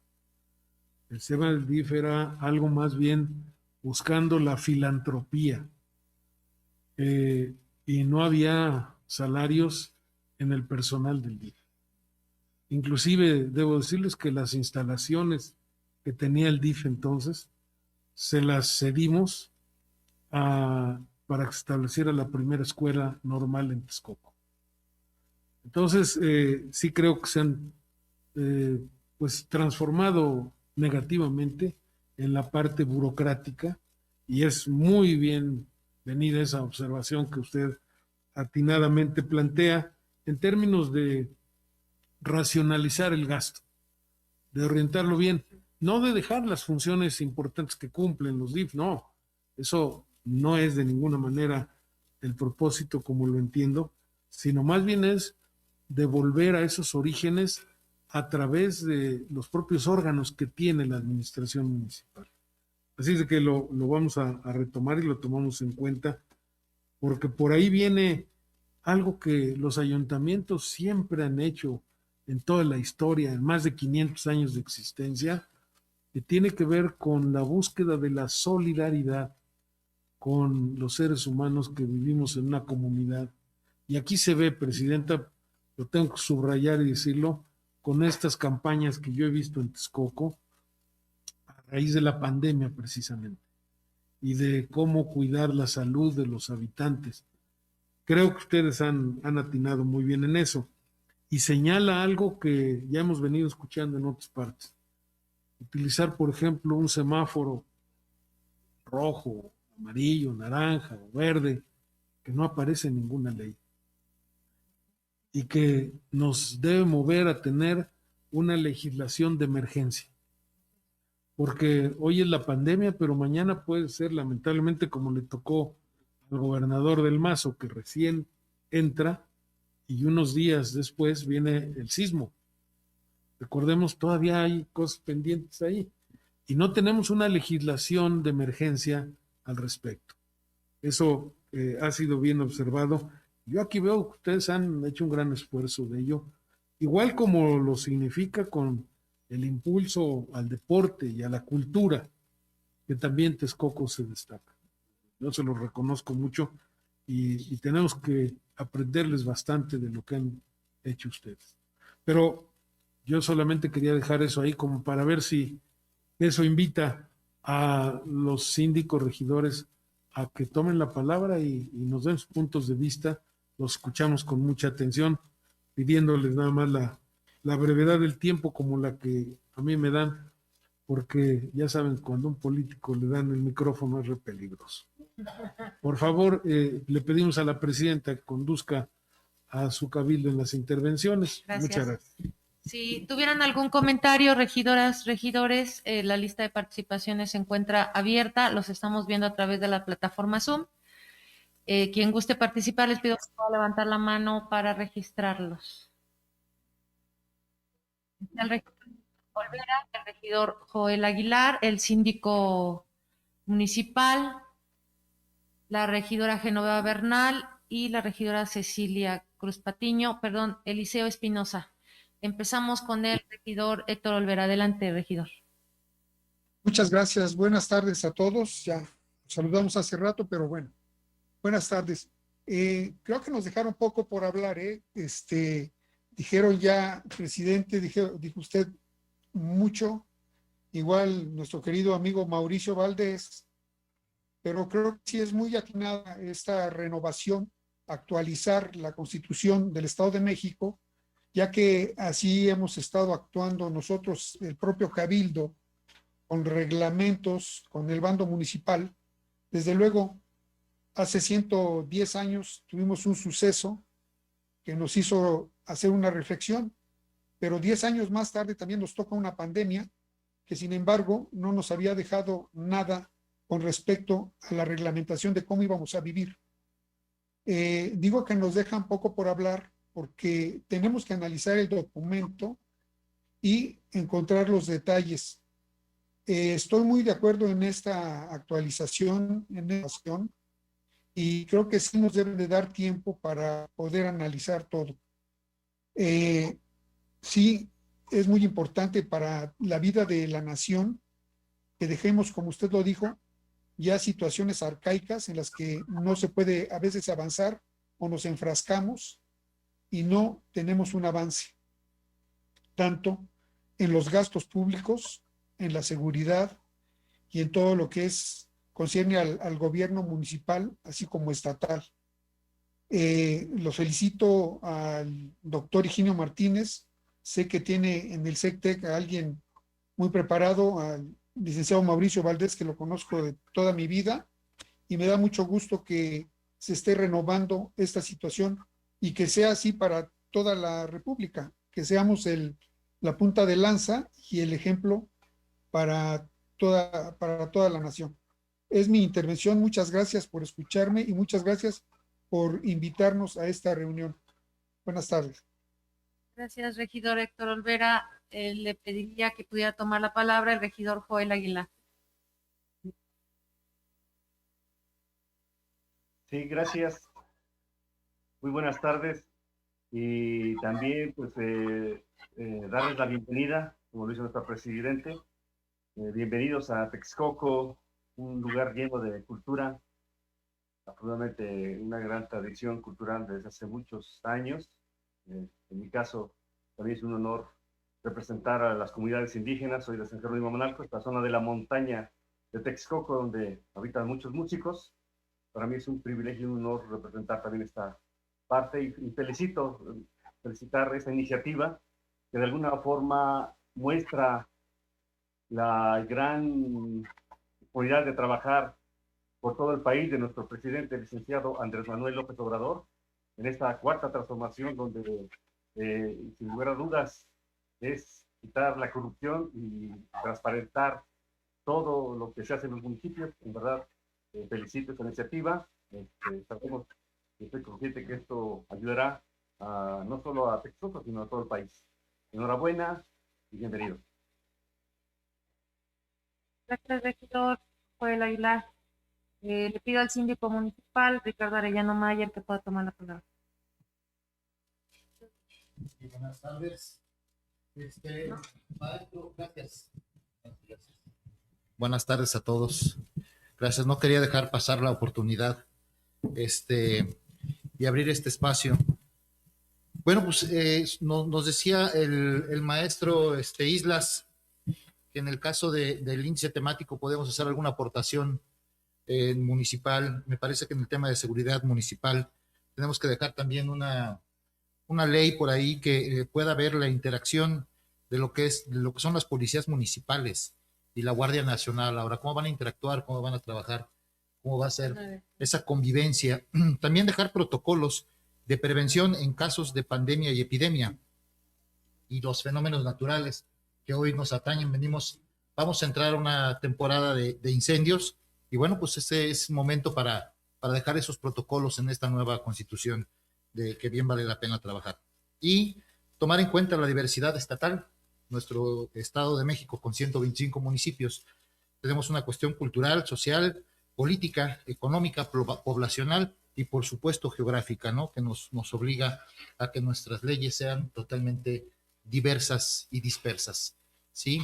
El sistema del DIF era algo más bien buscando la filantropía. Y no había salarios en el personal del DIF. Inclusive debo decirles que las instalaciones que tenía el DIF entonces se las cedimos para que se estableciera la primera escuela normal en Texcoco. Entonces, sí creo que se han pues transformado negativamente en la parte burocrática, y es muy bien venida esa observación que usted atinadamente plantea en términos de racionalizar el gasto, de orientarlo bien, no de dejar las funciones importantes que cumplen los DIF, no, eso no es de ninguna manera el propósito como lo entiendo, sino más bien es devolver a esos orígenes a través de los propios órganos que tiene la administración municipal. Así es de que lo vamos a retomar y lo tomamos en cuenta, porque por ahí viene algo que los ayuntamientos siempre han hecho en toda la historia, en más de 500 años de existencia, que tiene que ver con la búsqueda de la solidaridad con los seres humanos que vivimos en una comunidad. Y aquí se ve, Presidenta, lo tengo que subrayar y decirlo, con estas campañas que yo he visto en Texcoco, a raíz de la pandemia precisamente, y de cómo cuidar la salud de los habitantes. Creo que ustedes han atinado muy bien en eso. Y señala algo que ya hemos venido escuchando en otras partes. Utilizar, por ejemplo, un semáforo rojo, amarillo, naranja o verde, que no aparece en ninguna ley. Y que nos debe mover a tener una legislación de emergencia. Porque hoy es la pandemia, pero mañana puede ser, lamentablemente, como le tocó al gobernador del Mazo, que recién entra, y unos días después viene el sismo. Recordemos, todavía hay cosas pendientes ahí y no tenemos una legislación de emergencia al respecto. Eso ha sido bien observado. Yo aquí veo que ustedes han hecho un gran esfuerzo de ello, igual como lo significa con el impulso al deporte y a la cultura, que también Texcoco se destaca. Yo se lo reconozco mucho y tenemos que aprenderles bastante de lo que han hecho ustedes. Pero yo solamente quería dejar eso ahí como para ver si eso invita a los síndicos regidores a que tomen la palabra y nos den sus puntos de vista. Los escuchamos con mucha atención, pidiéndoles nada más la brevedad del tiempo como la que a mí me dan, porque ya saben, cuando a un político le dan el micrófono es re peligroso. Por favor, le pedimos a la presidenta que conduzca a su cabildo en las intervenciones. Gracias. Muchas gracias. Si tuvieran algún comentario, regidoras, regidores, la lista de participaciones se encuentra abierta, los estamos viendo a través de la plataforma Zoom. Quien guste participar, les pido que pueda levantar la mano para registrarlos. El regidor Olvera, el regidor Joel Aguilar, el síndico municipal, la regidora Genoveva Bernal y la regidora Cecilia Cruz Patiño, perdón, Eliseo Espinosa. Empezamos con el regidor Héctor Olvera. Adelante, regidor. Muchas gracias. Buenas tardes a todos. Ya saludamos hace rato, pero bueno, buenas tardes. Creo que nos dejaron poco por hablar, ¿eh? Dijeron ya, presidente, dijo usted mucho, igual nuestro querido amigo Mauricio Valdés, pero creo que sí es muy atinada esta renovación, actualizar la Constitución del Estado de México, ya que así hemos estado actuando nosotros, el propio Cabildo, con reglamentos, con el bando municipal. Desde luego, hace 110 años tuvimos un suceso que nos hizo hacer una reflexión, pero 10 años más tarde también nos toca una pandemia que sin embargo no nos había dejado nada con respecto a la reglamentación de cómo íbamos a vivir. Digo que nos dejan poco por hablar porque tenemos que analizar el documento y encontrar los detalles. Estoy muy de acuerdo en esta actualización, y creo que sí nos deben de dar tiempo para poder analizar todo. Sí, es muy importante para la vida de la nación que dejemos, como usted lo dijo, ya situaciones arcaicas en las que no se puede a veces avanzar o nos enfrascamos y no tenemos un avance, tanto en los gastos públicos, en la seguridad y en todo lo que concierne al gobierno municipal, así como estatal. Lo felicito al doctor Higinio Martínez. Sé que tiene en el SECTEC a alguien muy preparado, al licenciado Mauricio Valdés, que lo conozco de toda mi vida, y me da mucho gusto que se esté renovando esta situación y que sea así para toda la República, que seamos la punta de lanza y el ejemplo para toda la nación. Es mi intervención. Muchas gracias por escucharme y muchas gracias por invitarnos a esta reunión. Buenas tardes. Gracias, regidor Héctor Olvera. Le pediría que pudiera tomar la palabra el regidor Joel Aguilar. Sí, gracias. Muy buenas tardes. Y también, pues, darles la bienvenida, como lo hizo nuestro presidente. Bienvenidos a Texcoco, un lugar lleno de cultura, absolutamente una gran tradición cultural desde hace muchos años. En mi caso, también es un honor representar a las comunidades indígenas. Soy de San Jerónimo Monalco, esta zona de la montaña de Texcoco, donde habitan muchos músicos. Para mí es un privilegio y un honor representar también esta parte y felicitar esta iniciativa que de alguna forma muestra la gran oportunidad de trabajar por todo el país de nuestro presidente, el licenciado Andrés Manuel López Obrador, en esta cuarta transformación donde, sin lugar a dudas, es quitar la corrupción y transparentar todo lo que se hace en los municipios. En verdad, felicito esta iniciativa. Sabemos, estoy consciente que esto ayudará no solo a Texcoco, sino a todo el país. Enhorabuena y bienvenido. Gracias, regidor Joel Aguilar. Le pido al síndico municipal, Ricardo Arellano Mayer, que pueda tomar la palabra. Sí, buenas tardes. Maestro, gracias. Buenas tardes a todos. Gracias. No quería dejar pasar la oportunidad y abrir este espacio. Bueno, pues nos decía el maestro Islas que en el caso del índice temático podemos hacer alguna aportación municipal. Me parece que en el tema de seguridad municipal tenemos que dejar también una ley por ahí que pueda ver la interacción de lo que son las policías municipales y la Guardia Nacional. Ahora, cómo van a interactuar, cómo van a trabajar, cómo va a ser esa convivencia. También dejar protocolos de prevención en casos de pandemia y epidemia y los fenómenos naturales que hoy nos atañen. Vamos a entrar a una temporada de incendios y bueno, pues ese es momento para dejar esos protocolos en esta nueva constitución de que bien vale la pena trabajar. Y tomar en cuenta la diversidad estatal. Nuestro Estado de México, con 125 municipios, tenemos una cuestión cultural, social, política, económica, poblacional y por supuesto geográfica, ¿no? Que nos obliga a que nuestras leyes sean totalmente diversas y dispersas. Sí,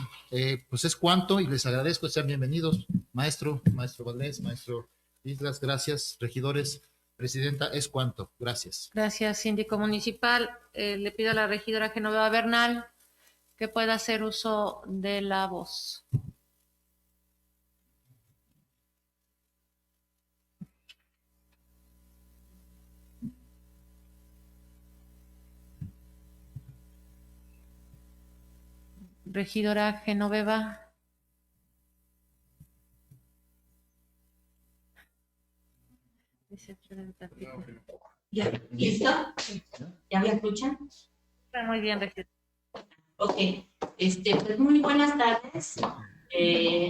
pues es cuanto y les agradezco, sean bienvenidos, maestro Valdés, maestro Islas, gracias, regidores, presidenta, es cuanto, gracias. Gracias, síndico municipal. Le pido a la regidora Genoveva Bernal que pueda hacer uso de la voz. Regidora Genoveva. ¿Ya? ¿Listo? ¿Ya me escuchan? Muy bien, regidora. Ok, pues muy buenas tardes.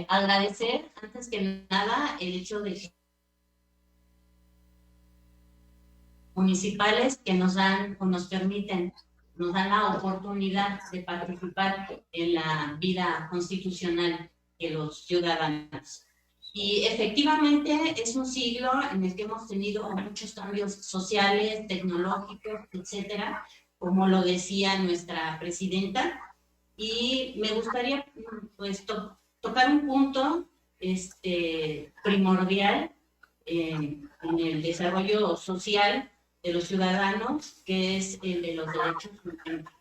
Agradecer antes que nada el hecho de que municipales que nos dan o nos permiten, nos dan la oportunidad de participar en la vida constitucional de los ciudadanos. Y efectivamente es un siglo en el que hemos tenido muchos cambios sociales, tecnológicos, etcétera, como lo decía nuestra presidenta. Y me gustaría pues tocar un punto primordial en el desarrollo social de los ciudadanos, que es el de los derechos humanos.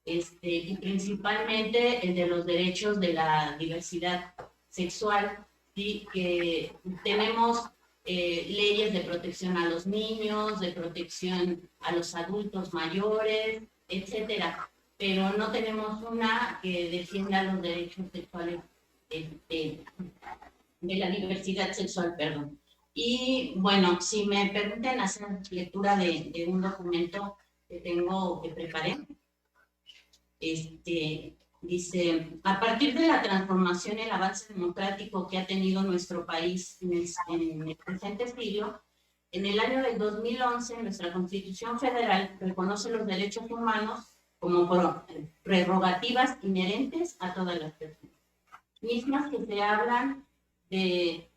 Y principalmente el de los derechos de la diversidad sexual, ¿sí? Que tenemos leyes de protección a los niños, de protección a los adultos mayores, etcétera, pero no tenemos una que defienda los derechos sexuales de la diversidad sexual, perdón. Y bueno, si me permiten hacer lectura de un documento que preparé, dice, a partir de la transformación y el avance democrático que ha tenido nuestro país en el presente siglo, en el año del 2011, nuestra Constitución Federal reconoce los derechos humanos como prerrogativas inherentes a todas las personas, mismas que se hablan de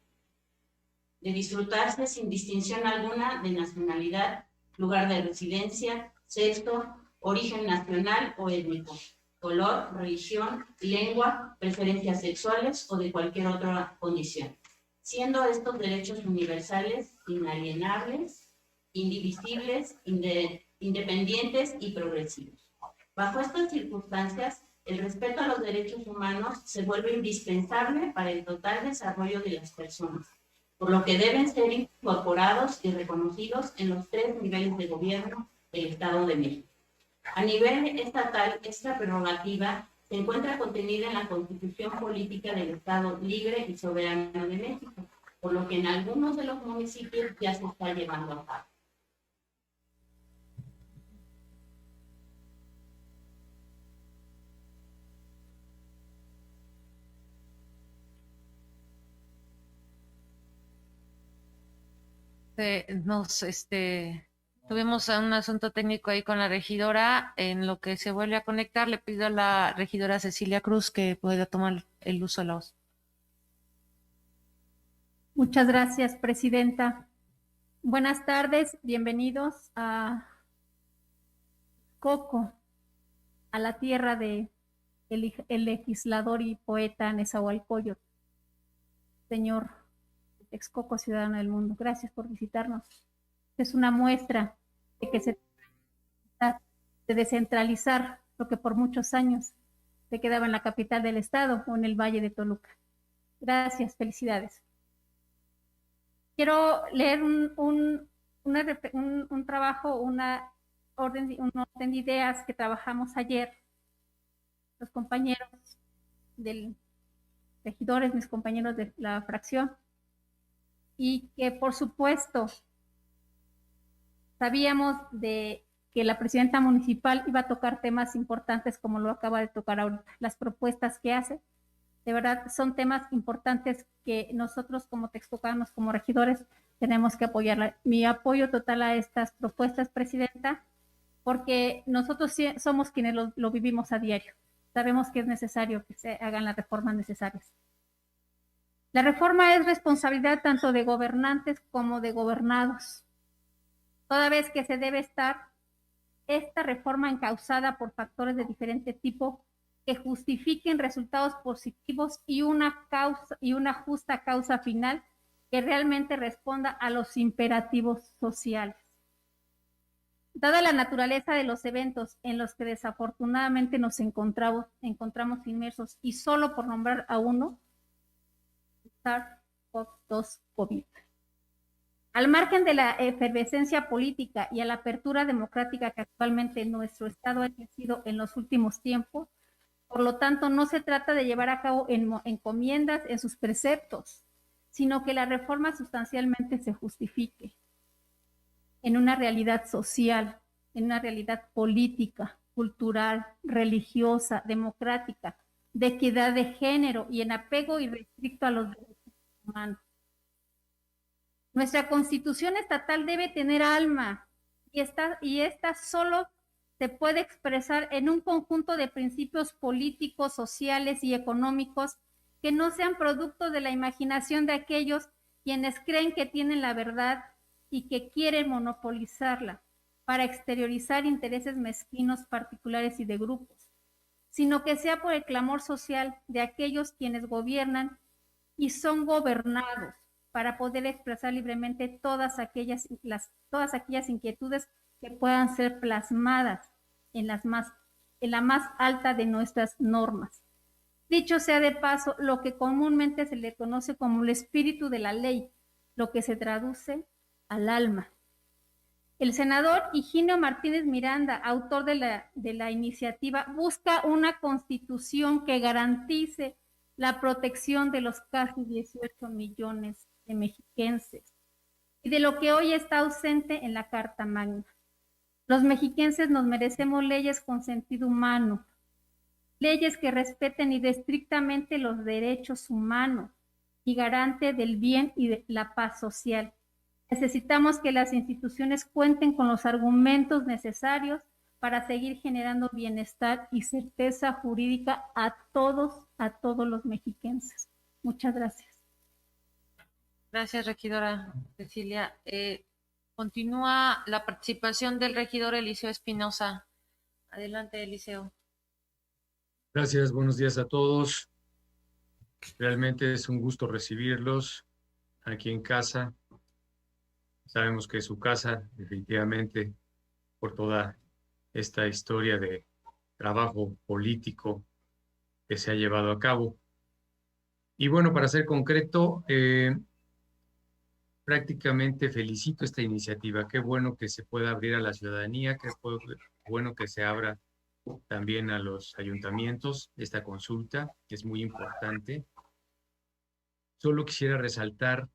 disfrutarse sin distinción alguna de nacionalidad, lugar de residencia, sexo, origen nacional o étnico, color, religión, lengua, preferencias sexuales o de cualquier otra condición, siendo estos derechos universales, inalienables, indivisibles, independientes y progresivos. Bajo estas circunstancias, el respeto a los derechos humanos se vuelve indispensable para el total desarrollo de las personas, por lo que deben ser incorporados y reconocidos en los 3 niveles de gobierno del Estado de México. A nivel estatal, esta prerrogativa se encuentra contenida en la Constitución Política del Estado Libre y Soberano de México, por lo que en algunos de los municipios ya se está llevando a cabo. Tuvimos un asunto técnico ahí con la regidora. En lo que se vuelve a conectar, le pido a la regidora Cecilia Cruz que pueda tomar el uso de la voz. Muchas gracias, presidenta. Buenas tardes, bienvenidos a Coco, a la tierra de el legislador y poeta Nezahualcóyotl, señor Texcoco, ciudadano del mundo. Gracias por visitarnos. Es una muestra de que se trata de descentralizar lo que por muchos años se quedaba en la capital del estado o en el Valle de Toluca. Gracias, felicidades. Quiero leer un trabajo, un orden de ideas que trabajamos ayer, los compañeros regidores, mis compañeros de la fracción, y que por supuesto sabíamos de que la presidenta municipal iba a tocar temas importantes como lo acaba de tocar ahorita. Las propuestas que hace, de verdad, son temas importantes que nosotros como texcocanos, como regidores, tenemos que apoyarla. Mi apoyo total a estas propuestas, presidenta, porque nosotros somos quienes lo vivimos a diario. Sabemos que es necesario que se hagan las reformas necesarias. La reforma es responsabilidad tanto de gobernantes como de gobernados, toda vez que se debe estar esta reforma encauzada por factores de diferente tipo que justifiquen resultados positivos y una justa causa final que realmente responda a los imperativos sociales. Dada la naturaleza de los eventos en los que desafortunadamente nos encontramos inmersos, y solo por nombrar a uno, SARS-CoV-2 COVID. Al margen de la efervescencia política y a la apertura democrática que actualmente nuestro Estado ha ejercido en los últimos tiempos, por lo tanto, no se trata de llevar a cabo encomiendas en sus preceptos, sino que la reforma sustancialmente se justifique en una realidad social, en una realidad política, cultural, religiosa, democrática, de equidad de género y en apego irrestricto a los derechos humanos. Nuestra Constitución estatal debe tener alma y esta solo se puede expresar en un conjunto de principios políticos, sociales y económicos que no sean producto de la imaginación de aquellos quienes creen que tienen la verdad y que quieren monopolizarla para exteriorizar intereses mezquinos particulares y de grupos, sino que sea por el clamor social de aquellos quienes gobiernan y son gobernados para poder expresar libremente todas aquellas inquietudes que puedan ser plasmadas en la más alta de nuestras normas. Dicho sea de paso, lo que comúnmente se le conoce como el espíritu de la ley, lo que se traduce al alma. El senador Higinio Martínez Miranda, autor de la iniciativa, busca una constitución que garantice la protección de los casi 18 millones de mexiquenses y de lo que hoy está ausente en la Carta Magna. Los mexiquenses nos merecemos leyes con sentido humano, leyes que respeten irrestrictamente los derechos humanos y garante del bien y de la paz social. Necesitamos que las instituciones cuenten con los argumentos necesarios para seguir generando bienestar y certeza jurídica a todos los mexiquenses. Muchas gracias. Gracias, regidora Cecilia. Continúa la participación del regidor Eliseo Espinosa. Adelante, Eliseo. Gracias, buenos días a todos. Realmente es un gusto recibirlos aquí en casa. Sabemos que es su casa, definitivamente, por toda esta historia de trabajo político que se ha llevado a cabo. Y bueno, para ser concreto, prácticamente felicito esta iniciativa. Qué bueno que se pueda abrir a la ciudadanía, qué bueno que se abra también a los ayuntamientos esta consulta, que es muy importante. Solo quisiera resaltar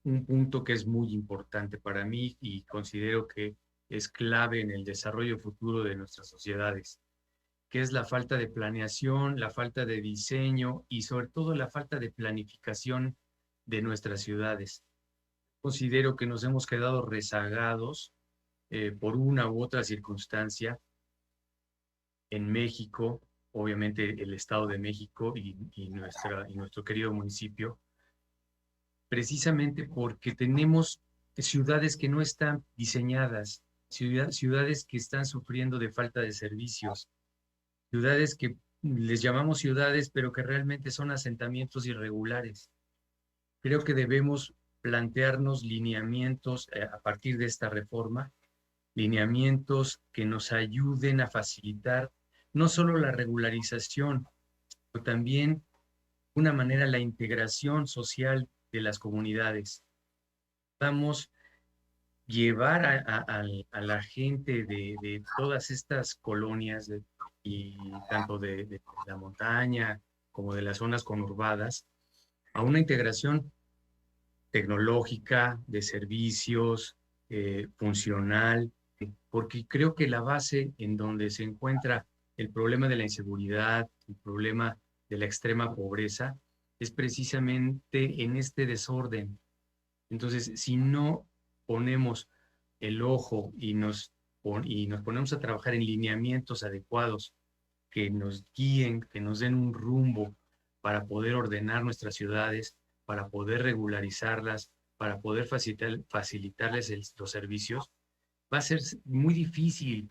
un punto que es muy importante para mí y considero que es clave en el desarrollo futuro de nuestras sociedades, que es la falta de planeación, la falta de diseño y sobre todo la falta de planificación de nuestras ciudades. Considero que nos hemos quedado rezagados por una u otra circunstancia en México, obviamente el Estado de México y nuestro querido municipio, precisamente porque tenemos ciudades que no están diseñadas, ciudades que están sufriendo de falta de servicios, ciudades que les llamamos ciudades, pero que realmente son asentamientos irregulares. Creo que debemos plantearnos lineamientos a partir de esta reforma, lineamientos que nos ayuden a facilitar no solo la regularización, pero también de una manera la integración social de las comunidades. Vamos a llevar a la gente de todas estas colonias, y tanto de la montaña como de las zonas conurbadas, a una integración tecnológica, de servicios, funcional, porque creo que la base en donde se encuentra el problema de la inseguridad, el problema de la extrema pobreza, es precisamente en este desorden. Entonces, si no ponemos el ojo y nos ponemos a trabajar en lineamientos adecuados que nos guíen, que nos den un rumbo para poder ordenar nuestras ciudades, para poder regularizarlas, para poder facilitarles los servicios, va a ser muy difícil,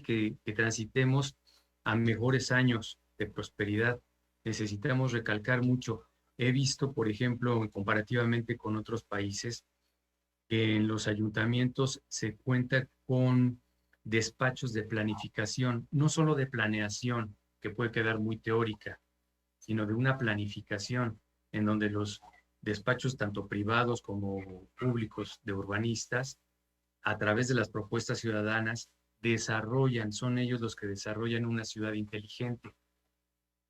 que transitemos a mejores años de prosperidad. Necesitamos recalcar mucho. He visto, por ejemplo, comparativamente con otros países, que en los ayuntamientos se cuenta con despachos de planificación, no solo de planeación, que puede quedar muy teórica, sino de una planificación en donde los despachos, tanto privados como públicos de urbanistas, a través de las propuestas ciudadanas, son ellos los que desarrollan una ciudad inteligente.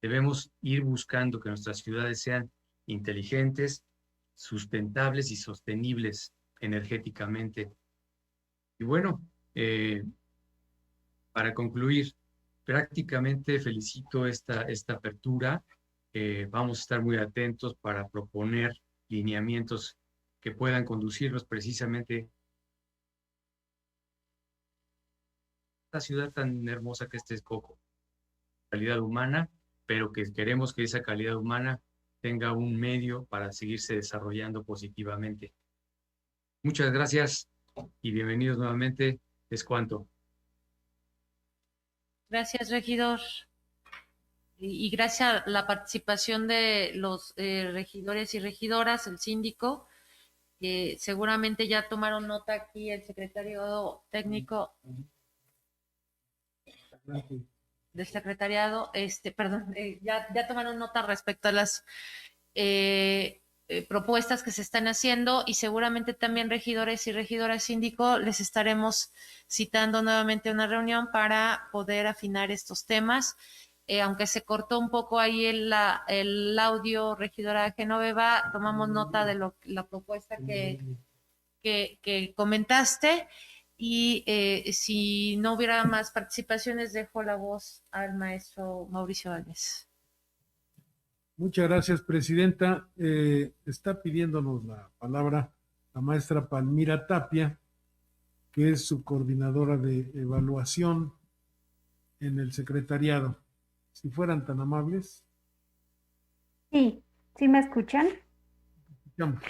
Debemos ir buscando que nuestras ciudades sean inteligentes, sustentables y sostenibles energéticamente. Y bueno, para concluir, prácticamente felicito esta apertura. Vamos a estar muy atentos para proponer lineamientos que puedan conducirnos precisamente a esta ciudad tan hermosa que es Texcoco. Calidad humana pero que queremos que esa calidad humana tenga un medio para seguirse desarrollando positivamente. Muchas gracias y bienvenidos nuevamente. Es cuanto. Gracias, regidor. Y gracias a la participación de los regidores y regidoras, el síndico, seguramente ya tomaron nota aquí el secretario técnico del secretariado, perdón, ya tomaron nota respecto a las propuestas que se están haciendo y seguramente también regidores y regidoras síndico les estaremos citando nuevamente una reunión para poder afinar estos temas. Aunque se cortó un poco ahí el audio, regidora Genoveva, tomamos nota de la propuesta que comentaste y si no hubiera más participaciones, dejo la voz al maestro Mauricio Álvarez. Muchas gracias, presidenta. Está pidiéndonos la palabra la maestra Palmira Tapia, que es su coordinadora de evaluación en el secretariado. Si fueran tan amables. Sí, ¿sí me escuchan? Escuchamos.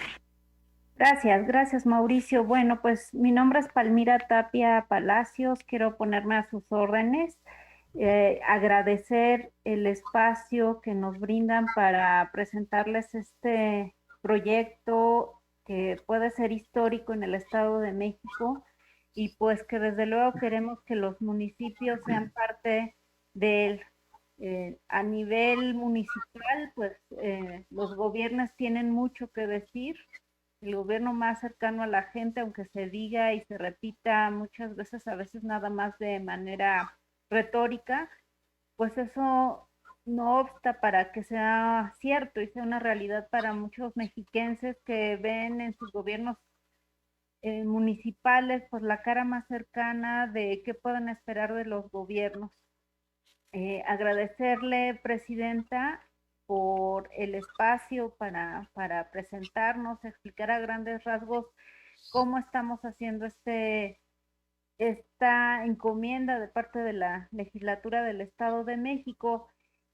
Gracias, Mauricio. Bueno, pues mi nombre es Palmira Tapia Palacios, quiero ponerme a sus órdenes, agradecer el espacio que nos brindan para presentarles este proyecto que puede ser histórico en el Estado de México y pues que desde luego queremos que los municipios sean parte de él. A nivel municipal, pues los gobiernos tienen mucho que decir. El gobierno más cercano a la gente, aunque se diga y se repita muchas veces, a veces nada más de manera retórica, pues eso no obsta para que sea cierto y sea una realidad para muchos mexiquenses que ven en sus gobiernos municipales pues la cara más cercana de qué pueden esperar de los gobiernos. Agradecerle, Presidenta, por el espacio para presentarnos, explicar a grandes rasgos cómo estamos haciendo esta encomienda de parte de la legislatura del Estado de México.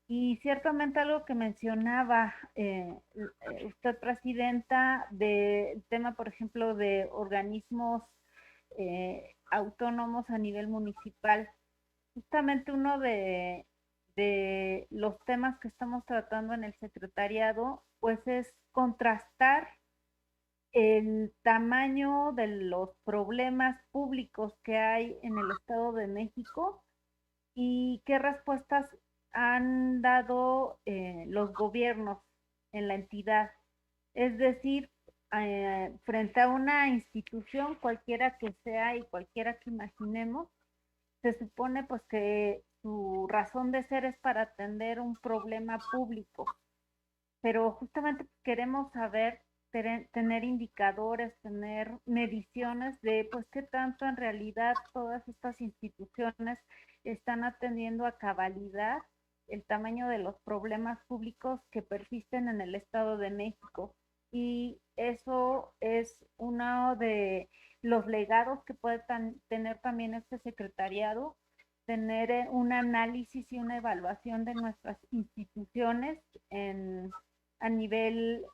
Y ciertamente algo que mencionaba usted, Presidenta, del tema, por ejemplo, de organismos autónomos a nivel municipal. Justamente uno de los temas que estamos tratando en el secretariado, pues es contrastar el tamaño de los problemas públicos que hay en el Estado de México y qué respuestas han dado los gobiernos en la entidad. Es decir, frente a una institución, cualquiera que sea y cualquiera que imaginemos, se supone pues que su razón de ser es para atender un problema público, pero justamente queremos saber, tener indicadores, tener mediciones de pues qué tanto en realidad todas estas instituciones están atendiendo a cabalidad el tamaño de los problemas públicos que persisten en el Estado de México. Y eso es uno de los legados que puede tener también este secretariado, tener un análisis y una evaluación de nuestras instituciones a nivel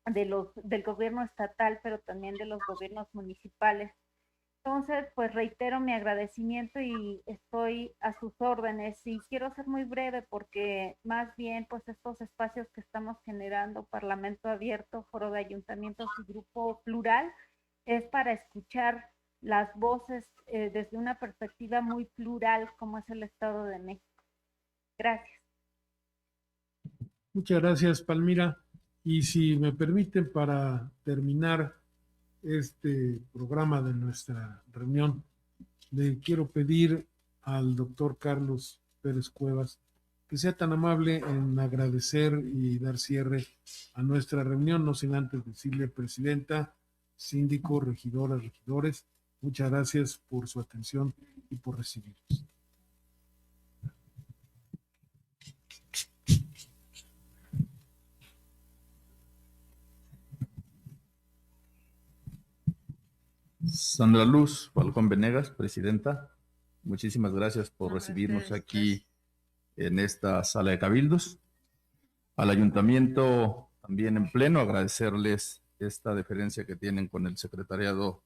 del gobierno estatal, pero también de los gobiernos municipales. Entonces, pues reitero mi agradecimiento y estoy a sus órdenes y quiero ser muy breve porque más bien pues estos espacios que estamos generando, Parlamento Abierto, Foro de Ayuntamientos y Grupo Plural, es para escuchar las voces desde una perspectiva muy plural como es el Estado de México. Gracias. Muchas gracias, Palmira. Y si me permiten, para terminar este programa de nuestra reunión, le quiero pedir al doctor Carlos Pérez Cuevas que sea tan amable en agradecer y dar cierre a nuestra reunión, no sin antes decirle, presidenta, síndico, regidoras, regidores, muchas gracias por su atención y por recibirnos. Sandra Luz Falcón Venegas, presidenta, muchísimas gracias por recibirnos Gracias. aquí en esta sala de cabildos. Al ayuntamiento también en pleno, agradecerles esta deferencia que tienen con el secretariado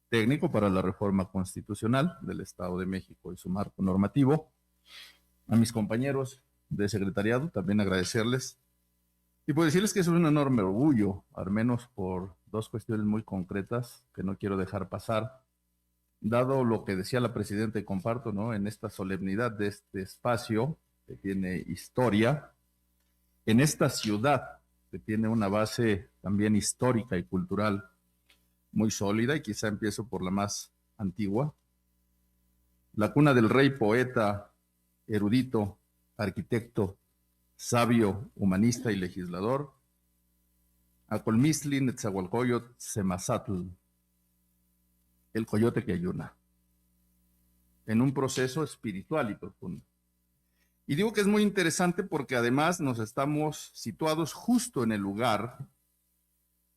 técnico para la reforma constitucional del Estado de México y su marco normativo. A mis compañeros de secretariado también agradecerles. Y puedo decirles que es un enorme orgullo, al menos por dos cuestiones muy concretas que no quiero dejar pasar. Dado lo que decía la presidenta y comparto, ¿no?, en esta solemnidad de este espacio que tiene historia, en esta ciudad que tiene una base también histórica y cultural muy sólida, y quizá empiezo por la más antigua, la cuna del rey, poeta, erudito, arquitecto, sabio, humanista y legislador, Acolmistli Netzahualcoyotl Semazatl, el coyote que ayuna, en un proceso espiritual y profundo. Y digo que es muy interesante porque además nos estamos situados justo en el lugar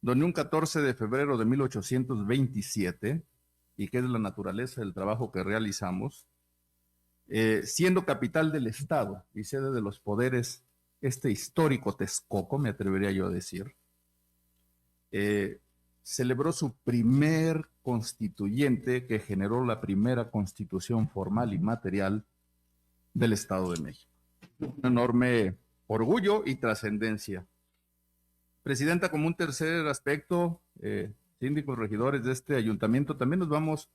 donde un 14 de febrero de 1827, y que es la naturaleza del trabajo que realizamos, siendo capital del Estado y sede de los poderes, este histórico Texcoco, me atrevería yo a decir, celebró su primer constituyente que generó la primera constitución formal y material del Estado de México. Un enorme orgullo y trascendencia. Presidenta, como un tercer aspecto, síndicos, regidores de este ayuntamiento, también nos vamos,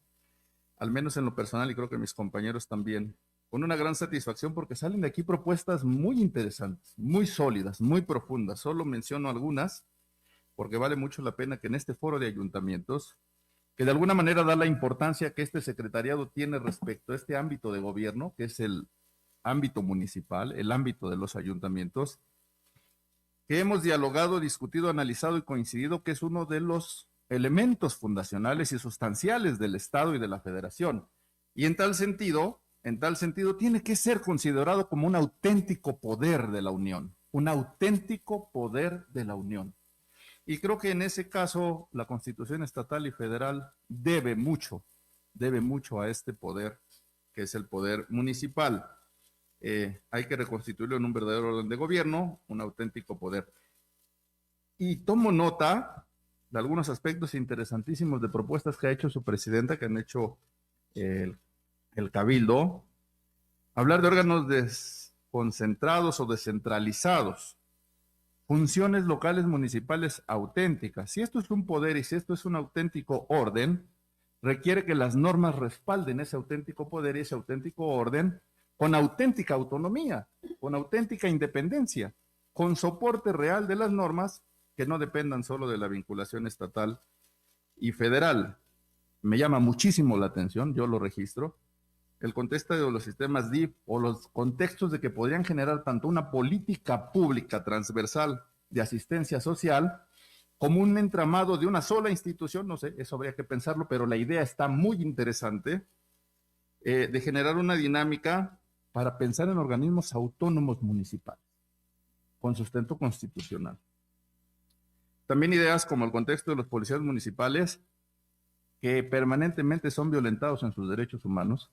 al menos en lo personal, y creo que mis compañeros también, con una gran satisfacción porque salen de aquí propuestas muy interesantes, muy sólidas, muy profundas. Solo menciono algunas, porque vale mucho la pena que en este foro de ayuntamientos, que de alguna manera da la importancia que este secretariado tiene respecto a este ámbito de gobierno, que es el ámbito municipal, el ámbito de los ayuntamientos, que hemos dialogado, discutido, analizado y coincidido que es uno de los elementos fundacionales y sustanciales del Estado y de la Federación. Y en tal sentido, tiene que ser considerado como un auténtico poder de la Unión, un auténtico poder de la Unión. Y creo que en ese caso la Constitución estatal y federal debe mucho a este poder, que es el poder municipal. Hay que reconstituirlo en un verdadero orden de gobierno, un auténtico poder. Y tomo nota de algunos aspectos interesantísimos de propuestas que ha hecho su presidenta, que han hecho el Cabildo. Hablar de órganos desconcentrados o descentralizados, funciones locales municipales auténticas. Si esto es un poder y si esto es un auténtico orden, requiere que las normas respalden ese auténtico poder y ese auténtico orden con auténtica autonomía, con auténtica independencia, con soporte real de las normas que no dependan solo de la vinculación estatal y federal. Me llama muchísimo la atención, yo lo registro, el contexto de los sistemas DIF o los contextos de que podrían generar tanto una política pública transversal de asistencia social como un entramado de una sola institución, no sé, eso habría que pensarlo, pero la idea está muy interesante, de generar una dinámica para pensar en organismos autónomos municipales, con sustento constitucional. También ideas como el contexto de los policías municipales, que permanentemente son violentados en sus derechos humanos,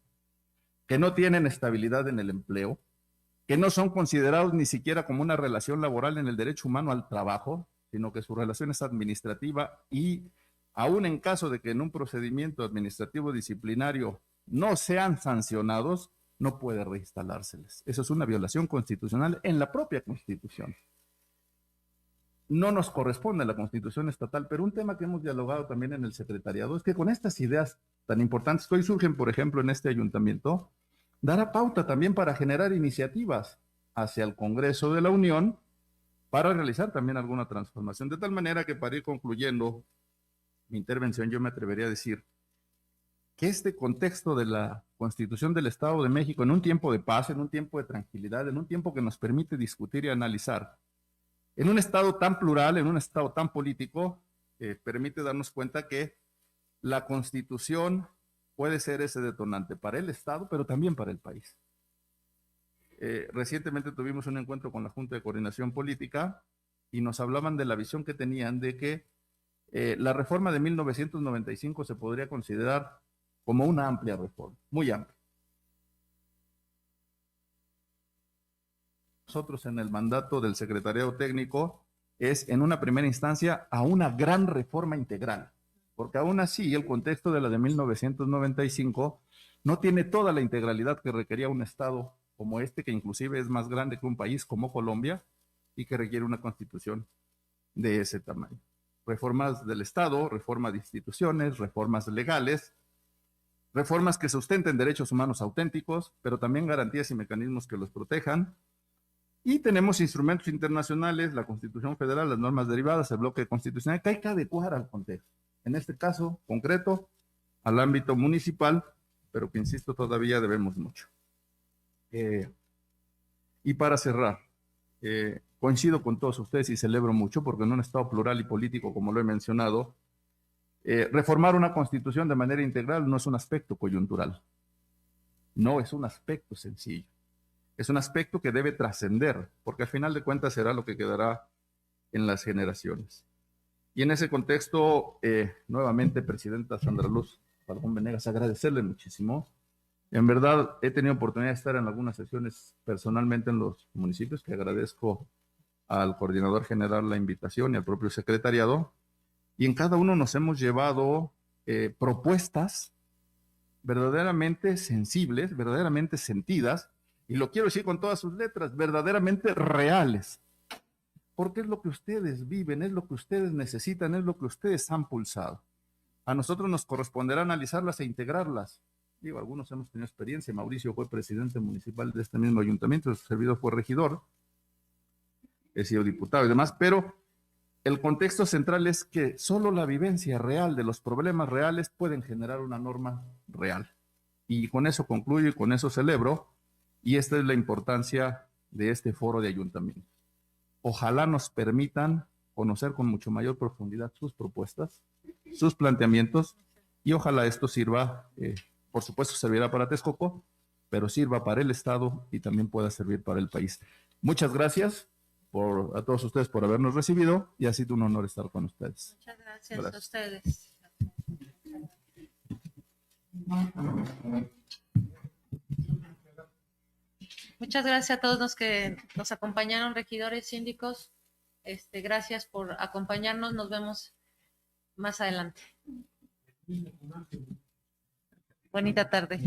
que no tienen estabilidad en el empleo, que no son considerados ni siquiera como una relación laboral en el derecho humano al trabajo, sino que su relación es administrativa y aún en caso de que en un procedimiento administrativo disciplinario no sean sancionados, no puede reinstalárseles. Eso es una violación constitucional en la propia Constitución. No nos corresponde a la Constitución estatal, pero un tema que hemos dialogado también en el secretariado es que con estas ideas tan importantes que hoy surgen, por ejemplo, en este ayuntamiento, dará pauta también para generar iniciativas hacia el Congreso de la Unión para realizar también alguna transformación. De tal manera que, para ir concluyendo mi intervención, yo me atrevería a decir que este contexto de la Constitución del Estado de México, en un tiempo de paz, en un tiempo de tranquilidad, en un tiempo que nos permite discutir y analizar, en un Estado tan plural, en un Estado tan político, permite darnos cuenta que la Constitución puede ser ese detonante para el Estado, pero también para el país. Recientemente tuvimos un encuentro con la Junta de Coordinación Política y nos hablaban de la visión que tenían de que la reforma de 1995 se podría considerar como una amplia reforma, muy amplia. nosotros en el mandato del Secretariado Técnico es, en una primera instancia, a una gran reforma integral, porque aún así el contexto de la de 1995 no tiene toda la integralidad que requería un Estado como este, que inclusive es más grande que un país como Colombia y que requiere una constitución de ese tamaño. Reformas del Estado, reforma de instituciones, reformas legales, reformas que sustenten derechos humanos auténticos, pero también garantías y mecanismos que los protejan. Y tenemos instrumentos internacionales, la Constitución Federal, las normas derivadas, el bloque constitucional, que hay que adecuar al contexto. En este caso concreto, al ámbito municipal, pero que, insisto, todavía debemos mucho. Y para cerrar, coincido con todos ustedes y celebro mucho, porque en un Estado plural y político, como lo he mencionado, reformar una constitución de manera integral no es un aspecto coyuntural, no es un aspecto sencillo, es un aspecto que debe trascender, porque al final de cuentas será lo que quedará en las generaciones. Y en ese contexto, nuevamente, Presidenta Sandra Luz Falcón Venegas, agradecerle muchísimo. En verdad, he tenido oportunidad de estar en algunas sesiones personalmente en los municipios, que agradezco al coordinador general la invitación y al propio secretariado, y en cada uno nos hemos llevado propuestas verdaderamente sensibles, verdaderamente sentidas, y lo quiero decir con todas sus letras, verdaderamente reales, porque es lo que ustedes viven, es lo que ustedes necesitan, es lo que ustedes han pulsado. A nosotros nos corresponderá analizarlas e integrarlas. Digo, algunos hemos tenido experiencia. Mauricio fue presidente municipal de este mismo ayuntamiento, su servidor fue regidor, he sido diputado y demás, pero el contexto central es que solo la vivencia real de los problemas reales pueden generar una norma real. Y con eso concluyo y con eso celebro, y esta es la importancia de este foro de ayuntamientos. Ojalá nos permitan conocer con mucho mayor profundidad sus propuestas, sus planteamientos, y ojalá esto sirva, por supuesto servirá para Texcoco, pero sirva para el Estado y también pueda servir para el país. Muchas gracias a todos ustedes por habernos recibido, y ha sido un honor estar con ustedes. Muchas gracias a ustedes. Muchas gracias a todos los que nos acompañaron, regidores, síndicos. Gracias por acompañarnos. Nos vemos más adelante. Bonita tarde.